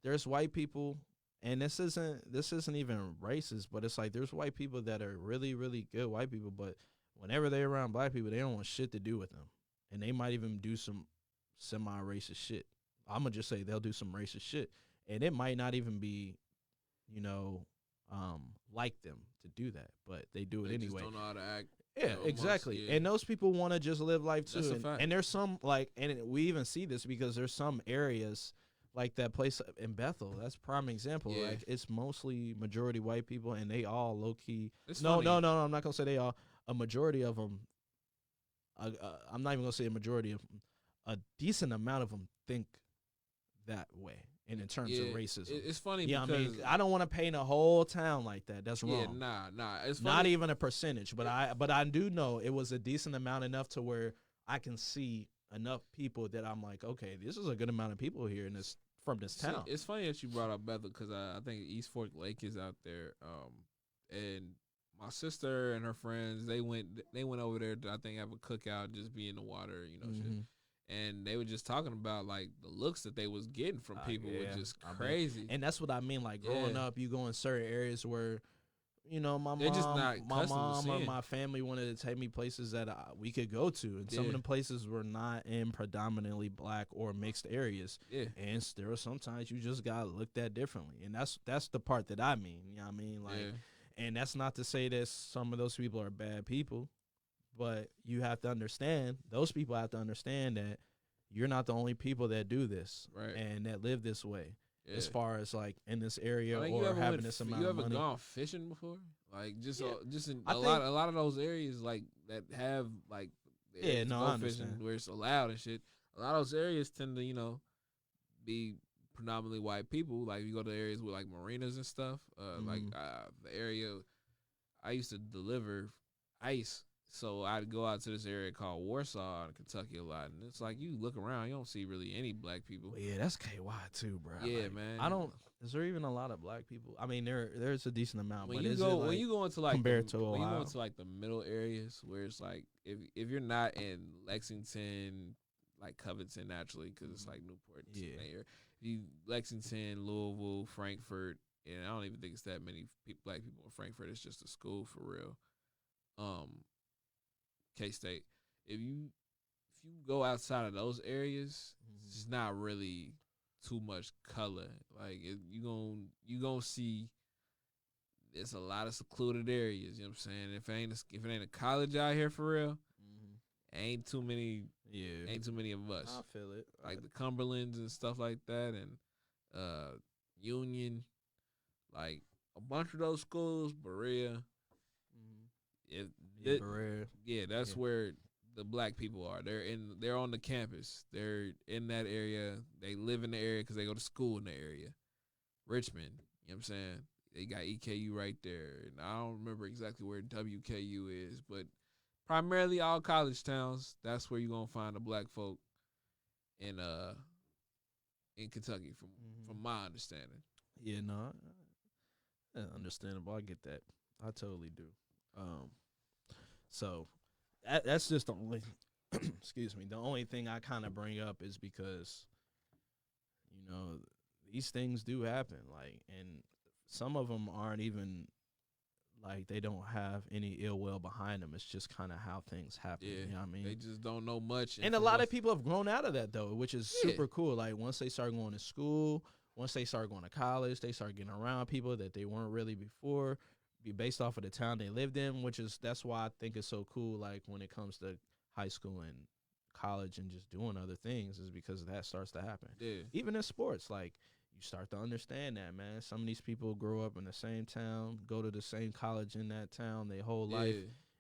there's white people, and this isn't even racist, but it's like there's white people that are really, really good white people, but whenever they're around black people, they don't want shit to do with them. And they might even do some semi-racist shit. I'm going to just say they'll do some racist shit. And it might not even be, you know, like them to do that, but they do it They anyway. just don't know how to act. Yeah, exactly. Yeah. And those people want to just live life too. That's a And, fact. and there's some like, and we even see this because there's some areas like that place in Bethel. That's prime example. Yeah. Like it's mostly majority white people, and they all low key. It's No, funny. no. I'm not gonna say they all. A majority of them. I'm not even gonna say a majority of them. A decent amount of them think that way. And in terms of racism, It's funny yeah, because I mean, I don't want to paint a whole town like that. That's wrong. yeah, nah. It's funny. Not even a percentage, but I do know it was a decent amount, enough to where I can see enough people that I'm like, okay, this is a good amount of people here in this from this See, town. it's funny that you brought up Bethel because I think East Fork Lake is out there. And my sister and her friends they went over there to, I think, have a cookout, just be in the water, you know, shit. And they were just talking about like the looks that they was getting from people was just crazy. And that's what I mean. Like growing up, you go in certain areas where, you know, They're just not my accustomed to mom or seeing. my family wanted to take me places that we could go to, and some of them places were not in predominantly black or mixed areas. Yeah. And there were sometimes you just got looked at differently, and that's the part that I mean. You know what I mean? Like, and that's not to say that some of those people are bad people, but you have to understand, those people have to understand that you're not the only people that do this, Right. and that live this way. Yeah. As far as like in this area I think or having this amount you of ever money. gone fishing before? Like just in I a lot of those areas like that have like Yeah, no, go I fishing understand. where it's allowed and shit. A lot of those areas tend to, you know, be predominantly white people. Like you go to areas with like marinas and stuff. Like the area I used to deliver ice. So I'd go out to this area called Warsaw in Kentucky a lot, and it's like you look around, you don't see really any black people. Well, yeah, that's KY too, bro. Yeah, Like, man. I don't. Is there even a lot of black people? I mean, there's a decent amount. When but you is go it like, when you go into like compared to when you go Ohio? into like the middle areas where it's like if you're not in Lexington, like Covington naturally because it's like Newport, and Yeah. there. You Lexington, Louisville, Frankfurt, and I don't even think it's that many black people in Frankfurt. It's just a school for real. K-State. If you go outside of those areas, it's not really too much color. Like you gonna see there's a lot of secluded areas. You know what I'm saying? If it ain't a college out here for real, ain't too many. Yeah, Ain't too many of us. I feel it. Like the Cumberlands and stuff like that, and Union, like a bunch of those schools, Berea. Berea. Yeah, that's where the black people are. They're on the campus. They're in that area. They live in the area because they go to school in the area. Richmond, you know what I'm saying? They got EKU right there. And I don't remember exactly where WKU is, but primarily all college towns, that's where you're going to find the black folk in Kentucky from my understanding. Yeah, no, understandable. I get that. I totally do. So that's just the only excuse me, the only thing I kind of bring up is because, you know, these things do happen, like, and some of them aren't even like they don't have any ill will behind them. It's just kind of how things happen. Yeah, You know what I mean? they just don't know much. And a lot of people have grown out of that though, which is super cool. Like once they start going to school, once they start going to college, they start getting around people that they weren't really before, be based off of the town they lived in, that's why I think it's so cool. Like when it comes to high school and college and just doing other things, is because that starts to happen. Yeah. Even in sports, like you start to understand that, man. Some of these people grow up in the same town, go to the same college in that town their whole life,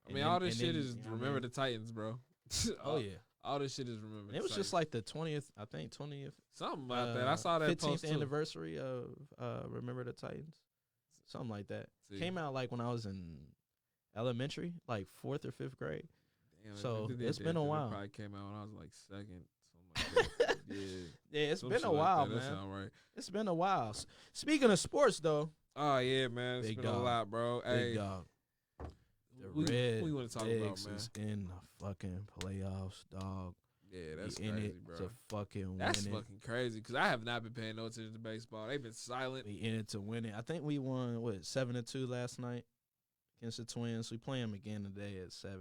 I mean, all this shit is remember the Titans, bro. Oh yeah, all this shit is remember. And it was just like the 20th, I think 20th, something like that. I saw that 15th post too. anniversary of Remember the Titans, something like that. See. Came out like when I was in elementary, like 4th or 5th grade. Damn, So it's been a while. It probably came out when I was like second. Something like that. Yeah, it's some been shit a like while, that. man. That sound right. It's been a while. Speaking of sports, though, Oh yeah, man, it's Big been dog. a lot, bro. big Hey, dog, the who Red you want to talk about, Legs man? is in the fucking playoffs, dog. Yeah, that's We in crazy, it bro. to fucking That's win it. fucking crazy because I have not been paying no attention to baseball. They've been silent. We in it to win it. I think we won 7-2 last night against the Twins. We play them again today at 7.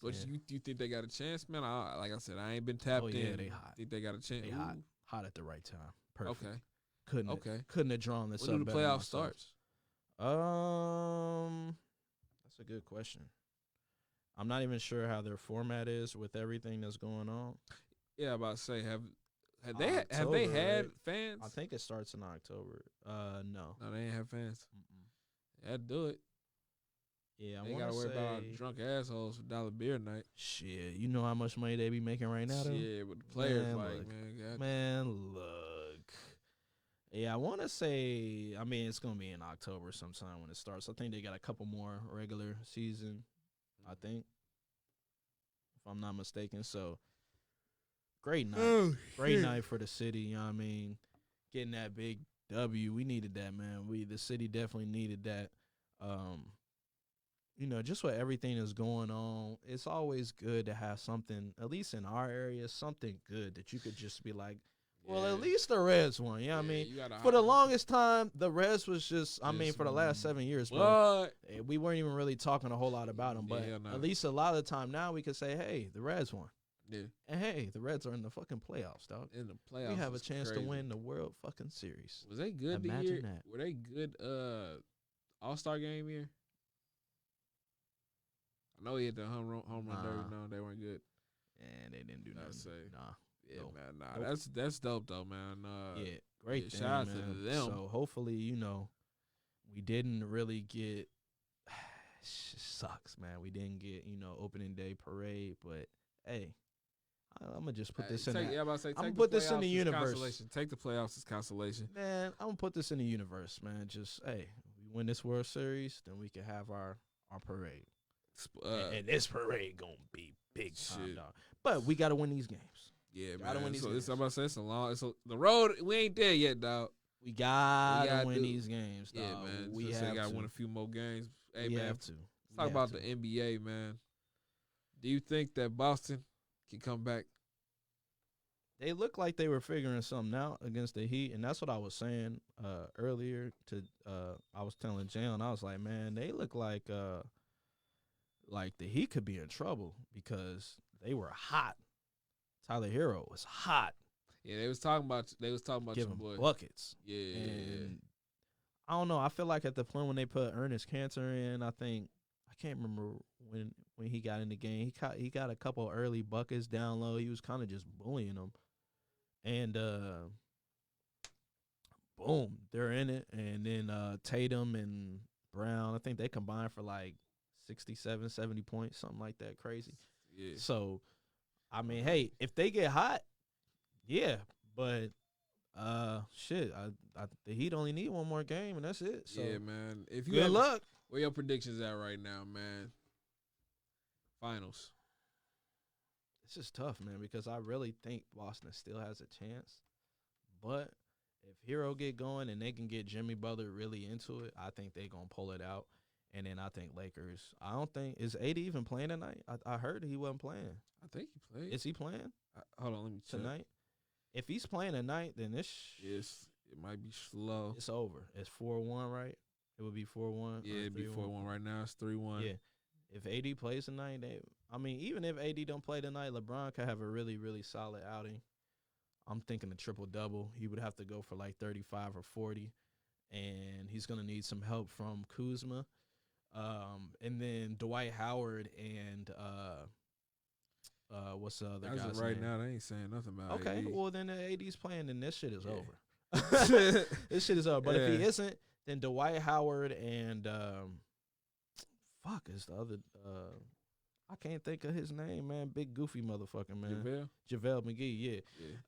What Yeah. you think they got a chance, man? Like I said, I ain't been tapped Oh, yeah, in. they hot. Think they got a chance? They hot at the right time. Perfect. Okay. Couldn't have drawn this When up do the better playoffs myself. start? That's a good question. I'm not even sure how their format is with everything that's going on. Yeah, I'm about to say have they October, had right? fans? I think it starts in October. No. No, they ain't have fans. Mm-mm. Yeah, do it. Yeah, I They want gotta to worry say. about all drunk assholes for $1 beer night. Shit, you know how much money they be making right now, though? Yeah, but the players Man, like, look. man, Man, look. Yeah, I want to say, I mean, it's going to be in October sometime when it starts. I think they got a couple more regular season, I think, if I'm not mistaken. So, great night. Great night for the city, you know what I mean? Getting that big W. We needed that, man. The city definitely needed that. You know, just with everything that's going on, it's always good to have something, at least in our area, something good that you could just be like, well, at least the Reds won. You know what I mean? For the longest time, the Reds was just, I mean, for the last 7 years, bro, we weren't even really talking a whole lot about them. But Yeah, no. at least a lot of the time now we could say, hey, the Reds won. Yeah, And hey, the Reds are in the fucking playoffs, dog. in the playoffs, We have a it's chance crazy. to win the World fucking Series. Was they good? Imagine the year? that. Were they good? All-Star game year. I know he hit the home run derby. Nah. No, they weren't good. And they didn't do I'd nothing. say. Nah. Yeah, Nope. man. Nah, Nope. that's dope though, man. Yeah, great yeah, thing, shout out to man. them. So hopefully, you know, we didn't really get. Sucks, man. We didn't get, you know, opening day parade, but hey, I'm gonna just put this in. I'm about to say, I'ma take put the this in the playoffs as universe. consolation. Take the playoffs as consolation. Man, I'm gonna put this in the universe, man. Just hey, we win this World Series, then we can have our parade, and this parade gonna be big time, shit. dog. But we gotta win these games. Yeah, Gotta man. win these So games. I'm about to say the road. We ain't there yet, dog. We gotta gotta win do- these games, dog. Yeah, man. We Just have gotta to win a few more games. Hey, we man. have to. Let's talk about the NBA, man. Do you think that Boston can come back? They look like they were figuring something out against the Heat, and that's what I was saying earlier. I was telling Jalen, I was like, man, they look like the Heat could be in trouble because they were hot. Tyler Hero was hot, Yeah, they was talking about your giving boy. buckets. Yeah, And I don't know. I feel like at the point when they put Ernest Cantor in, I can't remember when he got in the game. He got a couple early buckets down low. He was kind of just bullying them. And boom, they're in it. And then Tatum and Brown, I think they combined for like 67, 70 points, something like that. Crazy. yeah. So, I mean, hey, if they get hot, yeah. But shit, the Heat only need one more game, and that's it. So, Yeah, man. If you good have- luck. Where your predictions at right now, man? Finals. It's just tough, man, because I really think Boston still has a chance. But if Hero get going and they can get Jimmy Butler really into it, I think they're going to pull it out. And then I think Lakers. I don't think – is AD even playing tonight? I heard he wasn't playing. I think he played. Is he playing Hold on, let me check. tonight? If he's playing tonight, then Yes, it might be slow. it's over. It's 4-1, right? It would be 4-1. Yeah, it'd be 4-1 right now. It's 3-1. Yeah. If AD plays tonight, even if AD don't play tonight, LeBron could have a really, really solid outing. I'm thinking a triple-double. He would have to go for like 35 or 40, and he's going to need some help from Kuzma. And then Dwight Howard and what's the other As guy's of right name? now, they ain't saying nothing about Okay, AD. well, then the AD's playing, then this shit is Yeah. over. This shit is over. But if he Yeah. isn't, then Dwight Howard and fuck is the other I can't think of his name, man. Big goofy motherfucker, man. JaVale? JaVale McGee, yeah.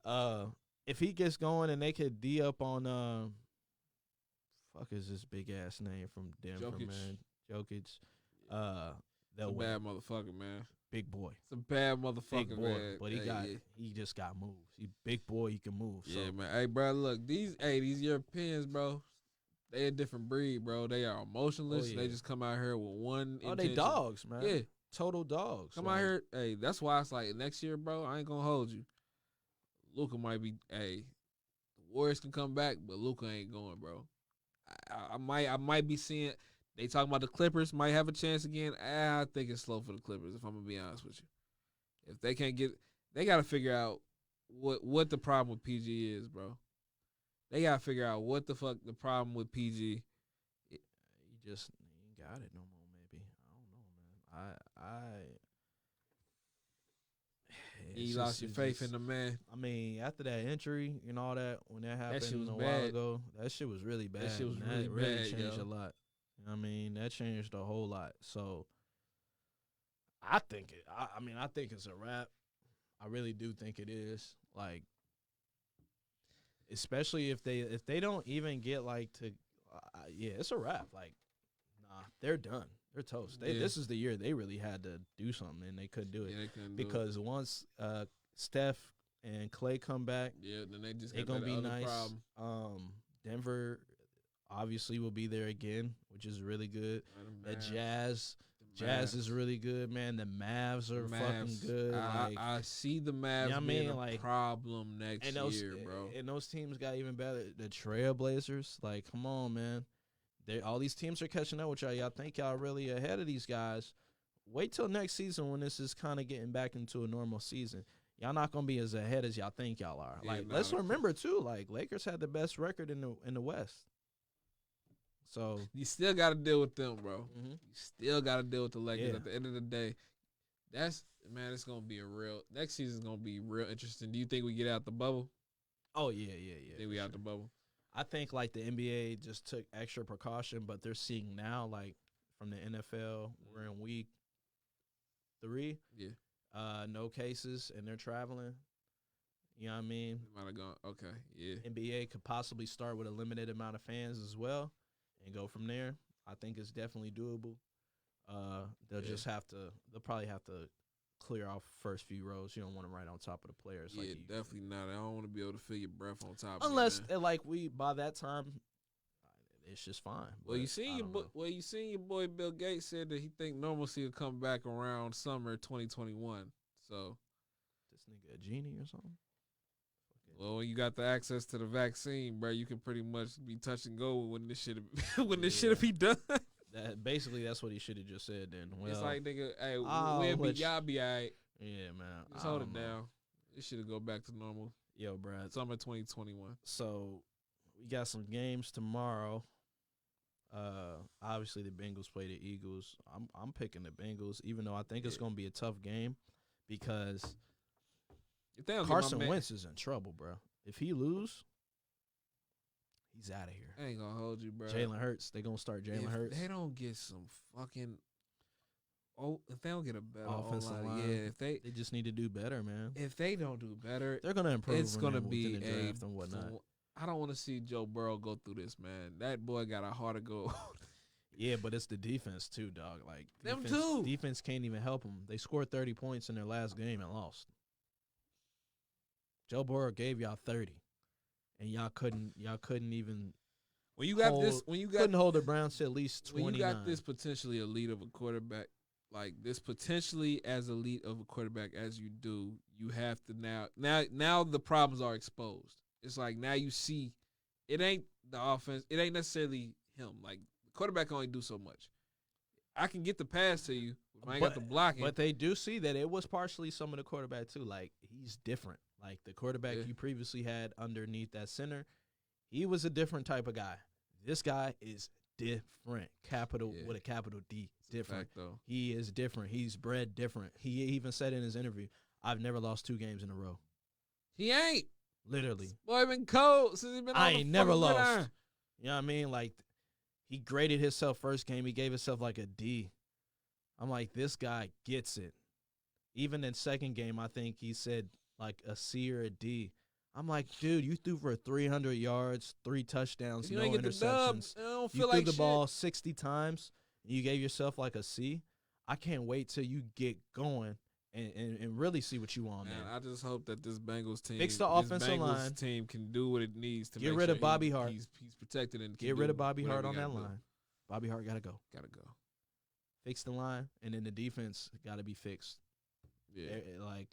Yeah. If he gets going and they could D up on fuck is this big ass name from Denver, Jokic. man? Jokic. It's They'll a win. bad motherfucker, man. Big boy. It's a bad motherfucker, Big boy. man. But Hey, he just got moves. He big boy, he can move. yeah, So man. Hey, bro, look, these Europeans, bro, they a different breed, bro. They are emotionless. yeah. They just come out here with one they intention. dogs, man. Yeah. Total dogs. Come out here. Hey, that's why it's like next year, bro, I ain't gonna hold you. Luka might be, the Warriors can come back, but Luka ain't going, bro. I might be seeing, they talking about the Clippers might have a chance again. I think it's slow for the Clippers, if I'm gonna be honest with you. If they can't they gotta figure out what the problem with PG is, bro. They gotta figure out what the fuck the problem with PG. He ain't got it no more, maybe. I don't know, man. You lost your faith in the man. I mean, after that injury and all that, when that happened shit was a bad. while ago, that shit was really bad. That shit was and really really bad, changed yo. a lot. You know what I mean, that changed a whole lot. So I think it's a wrap. I really do think it is. Like, especially if they don't even get like to, yeah, it's a wrap. Like, nah, they're done. They're toast. This is the year they really had to do something, and they couldn't do it. Yeah, they couldn't do it. Because once Steph and Clay come back, Yeah, then they just they're got gonna that be other nice. problem. Denver obviously will be there again, which is really good. The Jazz is really good, man. The Mavs are fucking good. I see the Mavs You know what I being mean? a Like, problem next year, bro. And those teams got even better. The Trailblazers, like, come on, man. All these teams are catching up with y'all. Y'all think y'all really ahead of these guys. Wait till next season when this is kind of getting back into a normal season. Y'all not gonna be as ahead as y'all think y'all are. Yeah, Like, nah, let's remember too. Like, Lakers had the best record in the West. So You still got to deal with them, bro. mhm. You still got to deal with the Lakers. Yeah. At the end of the day, it's gonna be next season's gonna be real interesting. Do you think we get out the bubble? Oh yeah. Think we out the bubble? I think like the NBA just took extra precaution, but they're seeing now, like from the NFL, we're in week 3. Yeah. No cases, and they're traveling. You know what I mean? We might have gone. Okay. Yeah. NBA could possibly start with a limited amount of fans as well and go from there. I think it's definitely doable. They'll probably have to clear off first few rows. You don't want them right on top of the players. Yeah, like definitely not. I don't want to be able to feel your breath on top. unless of you, man. like by that time, it's just fine. Well, But you seen I your don't know. you seen your boy Bill Gates said that he think normalcy will come back around summer 2021. So, This nigga a genie or something? well, when you got the access to the vaccine, bro, you can pretty much be touch and go when this shit be done. That's what he should have just said then. Well, It's like, nigga, hey, which- y'all be all right. yeah, man. Just I hold don't it know. down. It should go back to normal. Yo, Brad. Summer 2021. So we got some games tomorrow. Obviously the Bengals play the Eagles. I'm picking the Bengals, even though I think it's gonna be a tough game because If they don't get Carson my man, Wentz is in trouble, bro. If he lose, he's out of here. I ain't gonna hold you, bro. Jalen Hurts, they gonna start Jalen If Hurts. they don't get some fucking if they don't get a better Offensive O-line, line. yeah, They just need to do better, man. if they don't do better, They're gonna improve. it's gonna be within the a draft and whatnot. I don't want to see Joe Burrow go through this, man. That boy got a heart to go. Yeah, but it's the defense too, dog. Like Them defense, too. Defense can't even help them. They scored 30 points in their last game and lost. Joe Burrow gave y'all 30, and y'all couldn't even When you got hold, this, when you got couldn't hold the Browns to at least 29. when you got this potentially elite of a quarterback, like this potentially as elite of a quarterback as you do, you have to now the problems are exposed. It's like now you see it ain't the offense, it ain't necessarily him. Like the quarterback can only do so much. I can get the pass to you, but I ain't got the blocking. But they do see that it was partially some of the quarterback too. Like he's different. Like the quarterback you previously had underneath that center, he was a different type of guy. This guy is different. With a capital D. Different. Fact, though. He is different. He's bred different. He even said in his interview, "I've never lost 2 games in a row." He ain't. Literally. Boy been cold since he been on I the ain't never fucking lost. gridiron. You know what I mean? Like he graded himself first game. He gave himself like a D. I'm like, this guy gets it. Even in second game, I think he said like a C or a D. I'm like, dude, you threw for 300 yards, 3 touchdowns, You no ain't get the dub. interceptions. I don't You feel threw like the shit. ball 60 times, and you gave yourself like a C. I can't wait till you get going and really see what you want, Man, man. I just hope that this Bengals team, Fix the this offensive Bengals line. team can do what it needs to Get make rid sure of Bobby Hart. He's protected and can Get rid do of Bobby whatever Hart on he that gotta do. line. Bobby Hart got to go. Gotta go. Fix the line, and then the defense got to be fixed. Yeah. Like,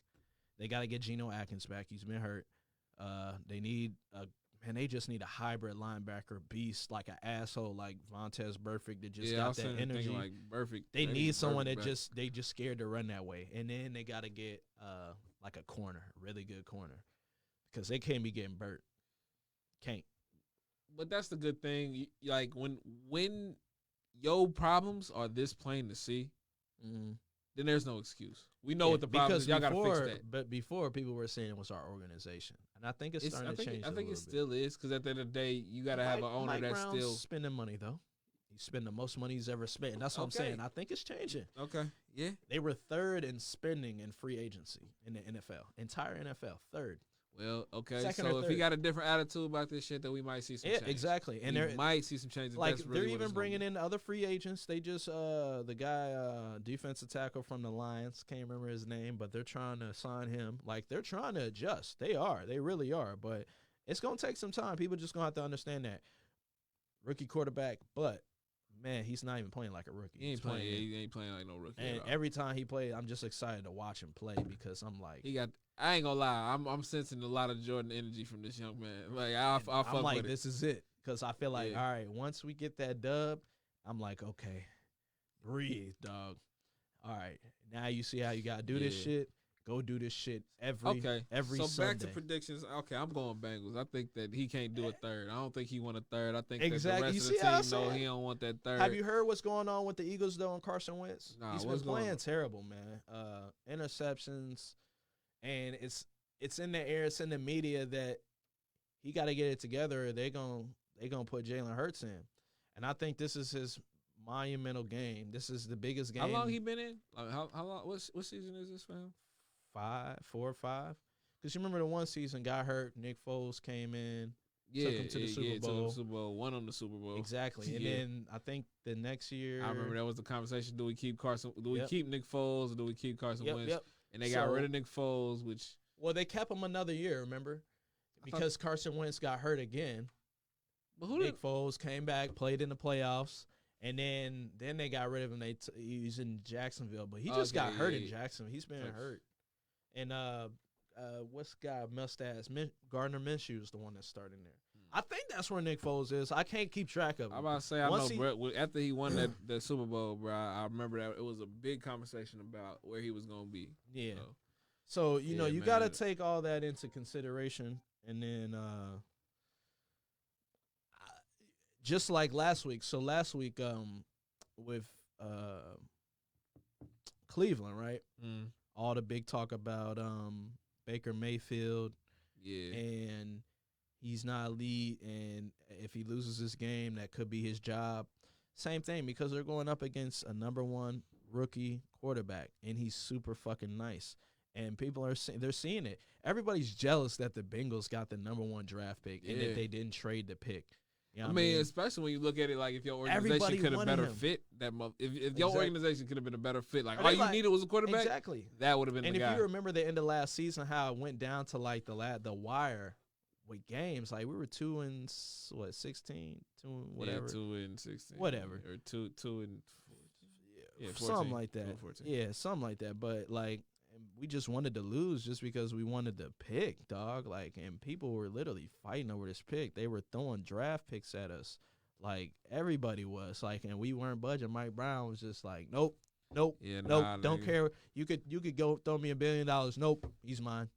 they got to get Geno Atkins back. He's been hurt. They just need a hybrid linebacker beast, like an asshole like Vontaze Burfict that just got that energy. Like perfect. They need someone that back. they just scared to run that way. And then they got to get like a corner, really good corner, because they can't be getting burnt. Can't. But that's the good thing. Like when your problems are this plain to see, then there's no excuse. We know what the problem is. Y'all got to fix that. But before, people were saying it was our organization. And I think it's starting to change. I think it still is, because at the end of the day, you got to have an owner Mike that's Brown's still spending money, though. He's spending the most money he's ever spent. And that's what I'm saying. I think it's changing. Okay. Yeah. They were third in spending in free agency in the NFL. Entire NFL, third. Well, okay. Second So or if he third. got a different attitude about this shit, then we might see some change. Exactly. And we might see some changes. Like, That's they're really what even it's bringing gonna in other free agents. They just the guy defensive tackle from the Lions, can't remember his name, but they're trying to sign him. Like, they're trying to adjust. They really are. But it's gonna take some time. People just gonna have to understand that. Rookie quarterback, but man, he's not even playing like a rookie. He ain't playing. He ain't playing like no rookie. And at all. every time he plays, I'm just excited to watch him play because I'm like, He got. I ain't gonna lie. I'm sensing a lot of Jordan energy from this young man. Like I fuck I'm like, with this is it. Because I feel like, Yeah. all right, once we get that dub, I'm like, okay, breathe, dog. All right, now you see how you gotta do this Yeah. shit. Go do this shit every So Sunday. back to predictions. Okay, I'm going Bengals. I think that he can't do a third. I don't think he want a third. I think Exactly. that You the see rest how I of the team know said? he don't want that third. Have you heard what's going on with the Eagles though and Carson Wentz? Nah, He's been what's going playing on? terrible, man. Interceptions, and it's in the air. It's in the media that he got to get it together. Or they gonna put Jalen Hurts in, and I think this is his monumental game. This is the biggest game. How long he been in? Like, how long? What season is this, fam? 4 or 5. Because you remember the one season got hurt. Nick Foles came in. Yeah, him to the Super Took him Bowl. to the Super Bowl. Won on the Super Bowl. Exactly. And Yeah. then I think the next year. I remember that was the conversation. Do we keep Carson? Do we Yep. keep Nick Foles or do we keep Carson Wentz? Yep. And they got So- rid of Nick Foles, which Well, they kept him another year, remember? Because Carson Wentz got hurt again. but who Nick did? Foles came back, played in the playoffs, and then they got rid of him. He's in Jacksonville, but he just got hurt in Jacksonville. He's been Touch. hurt. And what's the guy mustache? Gardner Minshew is the one that's starting there. I think that's where Nick Foles is. I can't keep track of him. I'm about to say I Once know, bro. After he won that Super Bowl, bro, I remember that it was a big conversation about where he was gonna be. Yeah. So, So, you know, Yeah, you man. got to take all that into consideration. And then just like last week. So last week with Cleveland, right? All the big talk about Baker Mayfield yeah. and he's not elite. And if he loses this game, that could be his job. Same thing, because they're going up against a number 1 rookie quarterback, and he's super fucking nice. And people are they're seeing it. Everybody's jealous that the Bengals got the number 1 draft pick and Yeah. that they didn't trade the pick. You know I what mean, especially when you look at it, like if your organization Everybody could have wanted better him. fit that if your Exact- organization could have been a better fit, like Or all they you needed was a quarterback, Exactly. that would have been And the if guy. you remember the end of last season, how it went down to like the wire with games, like we were 2-16, 2 2-16, Whatever. or 2-14. Yeah, 14. something like that. 14. Yeah, something like that. But like, we just wanted to lose just because we wanted to pick, dog. Like, and people were literally fighting over this pick. They were throwing draft picks at us. Like, everybody was like, and we weren't budging. Mike Brown was just like, nope, Yeah, nope, nah, don't nigga. care. You could go throw me $1 billion. Nope, he's mine.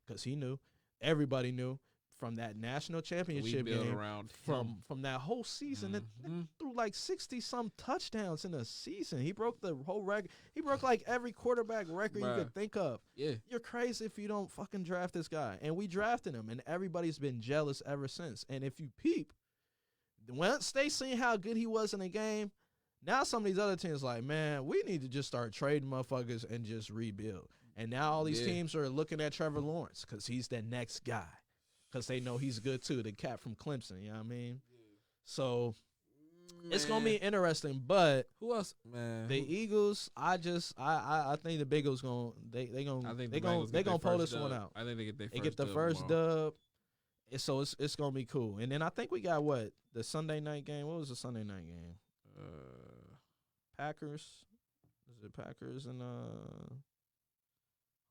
Because he knew. Everybody knew from that national We championship build game. around him. From that whole season, that Mhm. threw like 60-some touchdowns in a season. He broke the whole record. He broke like every quarterback record Bruh. you could think of. Yeah. You're crazy if you don't fucking draft this guy. And we drafted him, and everybody's been jealous ever since. And if you peep, once they seen how good he was in the game, Now some of these other teams like, man, we need to just start trading motherfuckers and just rebuild. And now all these teams are looking at Trevor Lawrence because he's the next guy. Because they know he's good too, the cat from Clemson, you know what I mean? So it's gonna be interesting, but who else, man? The Eagles, I think the Bengals gonna pull this one out. I think they get their first. They get the first dub, so it's gonna be cool. And then I think we got the Sunday night game. What was the Sunday night game? Packers. Is it Packers and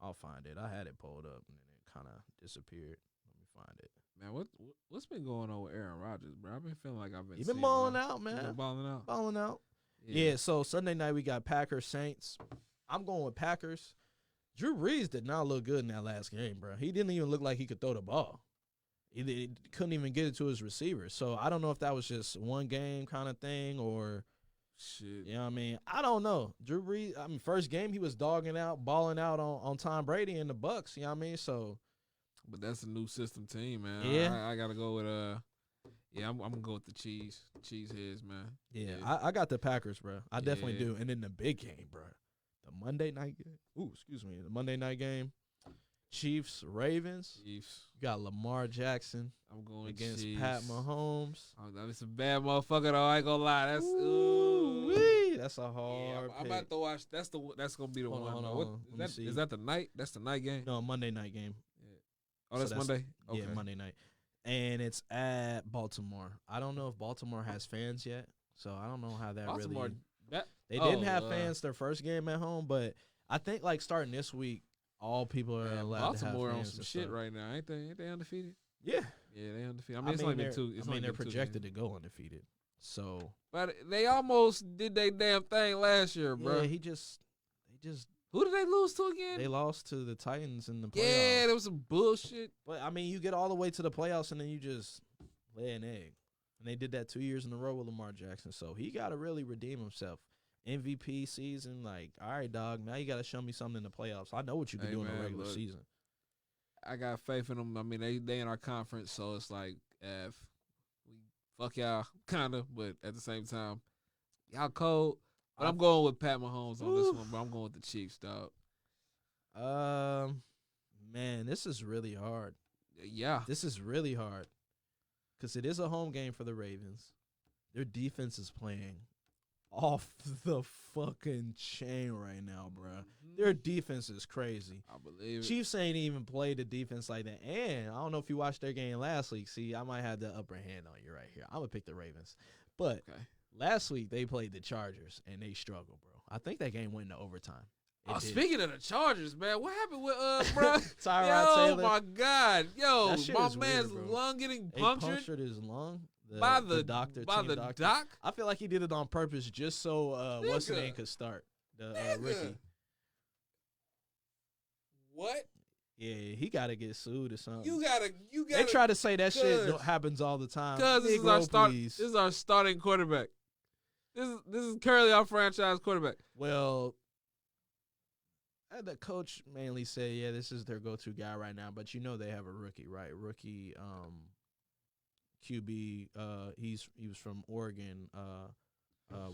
I'll find it. I had it pulled up and then it kind of disappeared. Let me find it. Man, what's been going on with Aaron Rodgers, bro? I've been feeling like I've been. He been balling out, man. Been balling out. Balling out. Yeah. So Sunday night we got Packers Saints. I'm going with Packers. Drew Brees did not look good in that last game, bro. He didn't even look like he could throw the ball. He couldn't even get it to his receivers. So I don't know if that was just one game kind of thing or shit. You know what I mean? I don't know. Drew Brees, I mean, first game he was dogging out, balling out on Tom Brady and the Bucks. You know what I mean? So. But that's a new system team, man. Yeah. I gotta go with I'm gonna go with the cheese heads, man. Yeah. I got the Packers, bro. I definitely do. And then the big game, bro. The Monday night game. The Monday night game. Chiefs, Ravens. Chiefs. You got Lamar Jackson. I'm going against Chiefs. Pat Mahomes. Oh, that's a bad motherfucker though. I ain't gonna lie. That's that's a hard. I'm about to watch. That's gonna be the one. Hold on. Is that the night? That's the night game. No, Monday night game. Oh, that's Monday? Okay. Yeah, Monday night. And it's at Baltimore. I don't know if Baltimore has fans yet, so I don't know how that Baltimore, really... They didn't have fans their first game at home, but I think, like, starting this week, all people are allowed Baltimore to have fans on some shit right now. Ain't they undefeated? Yeah. Yeah, they undefeated. I mean, it's only been two. They're projected to go undefeated. So... But they almost did their damn thing last year, bro. Yeah, they just... Who did they lose to again? They lost to the Titans in the playoffs. Yeah, there was some bullshit. But, I mean, you get all the way to the playoffs, and then you just lay an egg. And they did that 2 years in a row with Lamar Jackson. So he got to really redeem himself. MVP season, like, all right, dog, now you got to show me something in the playoffs. I know what you can do in the regular season. I got faith in them. I mean, they in our conference, so it's like, we fuck y'all, kind of, but at the same time, y'all cold. But I'm going with Pat Mahomes on this one, but I'm going with the Chiefs, dog. Man, this is really hard. Yeah. This is really hard. Because it is a home game for the Ravens. Their defense is playing off the fucking chain right now, bro. Their defense is crazy. I believe it. Chiefs ain't even played the defense like that. And I don't know if you watched their game last week. See, I might have the upper hand on you right here. I'm going to pick the Ravens. But last week, they played the Chargers, and they struggled, bro. I think that game went into overtime. Speaking of the Chargers, man, what happened with bro? Tyrod Taylor. Oh my God, yo, my man's weird, lung getting He punctured. punctured his lung. By the doctor. By the doctor. doc. I feel like he did it on purpose just so what's his name could start the rookie. What? Yeah, he got to get sued or something. You gotta. They try to say that shit happens all the time. Because this is our starting quarterback. This is currently our franchise quarterback. Well, the coach mainly said, yeah, this is their go-to guy right now. But you know they have a rookie, right? Rookie QB. He was from Oregon.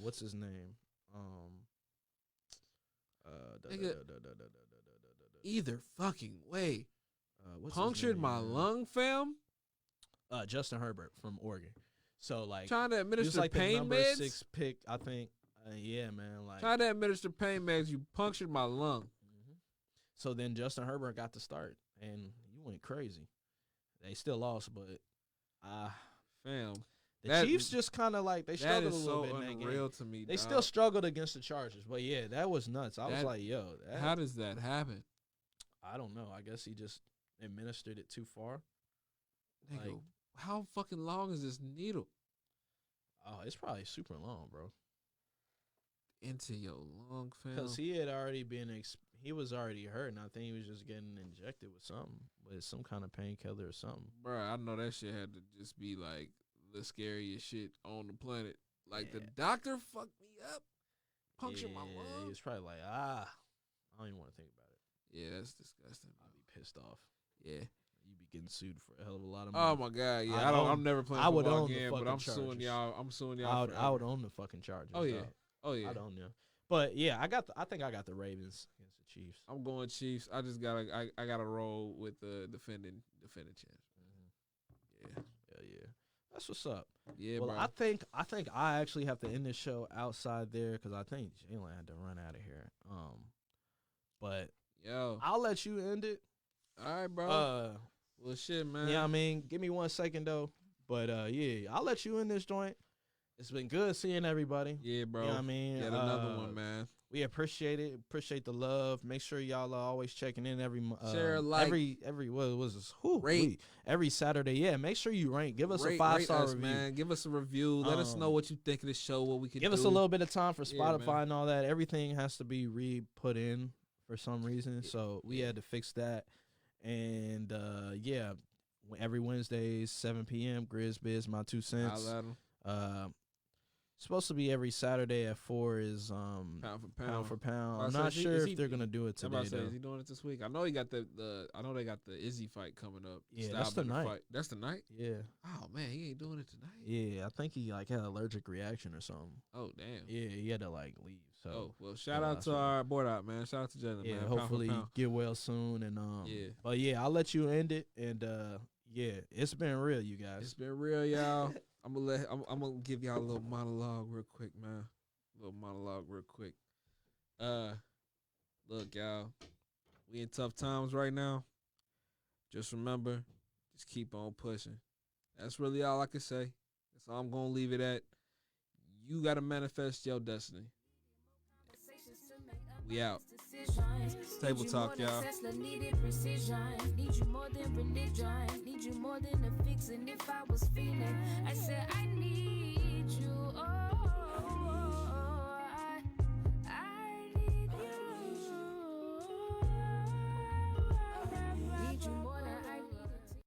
What's his name? Either fucking way. Punctured my lung, fam. Justin Herbert from Oregon. So like trying to administer like pain the number meds. 6 pick, I think. Yeah, man. Like trying to administer pain meds, you punctured my lung. Mm-hmm. So then Justin Herbert got to start, and you went crazy. They still lost, but fam. The Chiefs just kind of like they struggled a little bit in that game. That is so unreal to me. They still struggled against the Chargers, but yeah, that was nuts. I was like, yo, how does that happen? I don't know. I guess he just administered it too far. Nigga, like, how fucking long is this needle? Oh, it's probably super long, bro. Into your lung, fam. Because he had already been, he was already hurt, and I think he was just getting injected with something, with some kind of painkiller or something. Bro, I know that shit had to just be like the scariest shit on the planet. Like the doctor fucked me up, punctured my lung. He was probably like, I don't even want to think about it. Yeah, that's disgusting. I'd be pissed off. Yeah. You'd be getting sued for a hell of a lot of money. Oh my God, yeah. I'm never playing football again, but I'm suing y'all. I'm suing y'all. I would own the fucking Chargers. Oh yeah. Dog. Oh yeah, I don't know. But yeah, I think I got the Ravens against the Chiefs. I'm going Chiefs. I just I gotta roll with the defending champs. Yeah, Yeah. That's what's up. yeah, Well, bro. I think I actually have to end this show outside there because I think Jalen had to run out of here. But Yo, I'll let you end it. all right, bro. Well, shit, man. Yeah, I mean, give me 1 second though. But yeah, I'll let you in this joint. It's been good seeing everybody. Yeah, bro. You know what I mean? Yet another one, man. We appreciate it. Appreciate the love. Make sure y'all are always checking in every Share, like, every what was this? Whew, rate. every Saturday. Yeah, make sure you rank. Give us a Rate 5-star us, review. man. Give us a review. Let us know what you think of the show. What we can Give do. us a little bit of time for Yeah, Spotify man. and all that. Everything has to be re-put in for some reason, so we had to fix that. And yeah, every Wednesdays 7 p.m. Grizz Biz, my 2 cents. Holla at 'em. Supposed to be every Saturday at 4 is Pound for pound. pound for pound. I I'm said, not is he- sure is if he- they're gonna do it I'm about today to say, though. is he doing it this week? I know he got I know they got the Izzy fight coming up. Yeah, that's Stylebender tonight. Fight. That's tonight. Yeah, Oh man, he ain't doing it tonight. yeah. I think he like had an allergic reaction or something. Oh damn. Yeah, he had to like leave. So Oh well, shout yeah, out that's to right. our board out, man. Shout out to Jalen, yeah, man. Pound for hopefully pound. get well soon. And Yeah. but yeah, I'll let you end it. And yeah, it's been real, you guys. It's been real, y'all. I'm gonna give y'all a little monologue real quick, man. Look, y'all. We in tough times right now. Just remember, just keep on pushing. That's really all I can say. That's all I'm gonna leave it at. You gotta manifest your destiny. We out. Table talk, y'all. Needed precision. Need you more than religion. Need you more than a fix. And if I was feeling, I said I need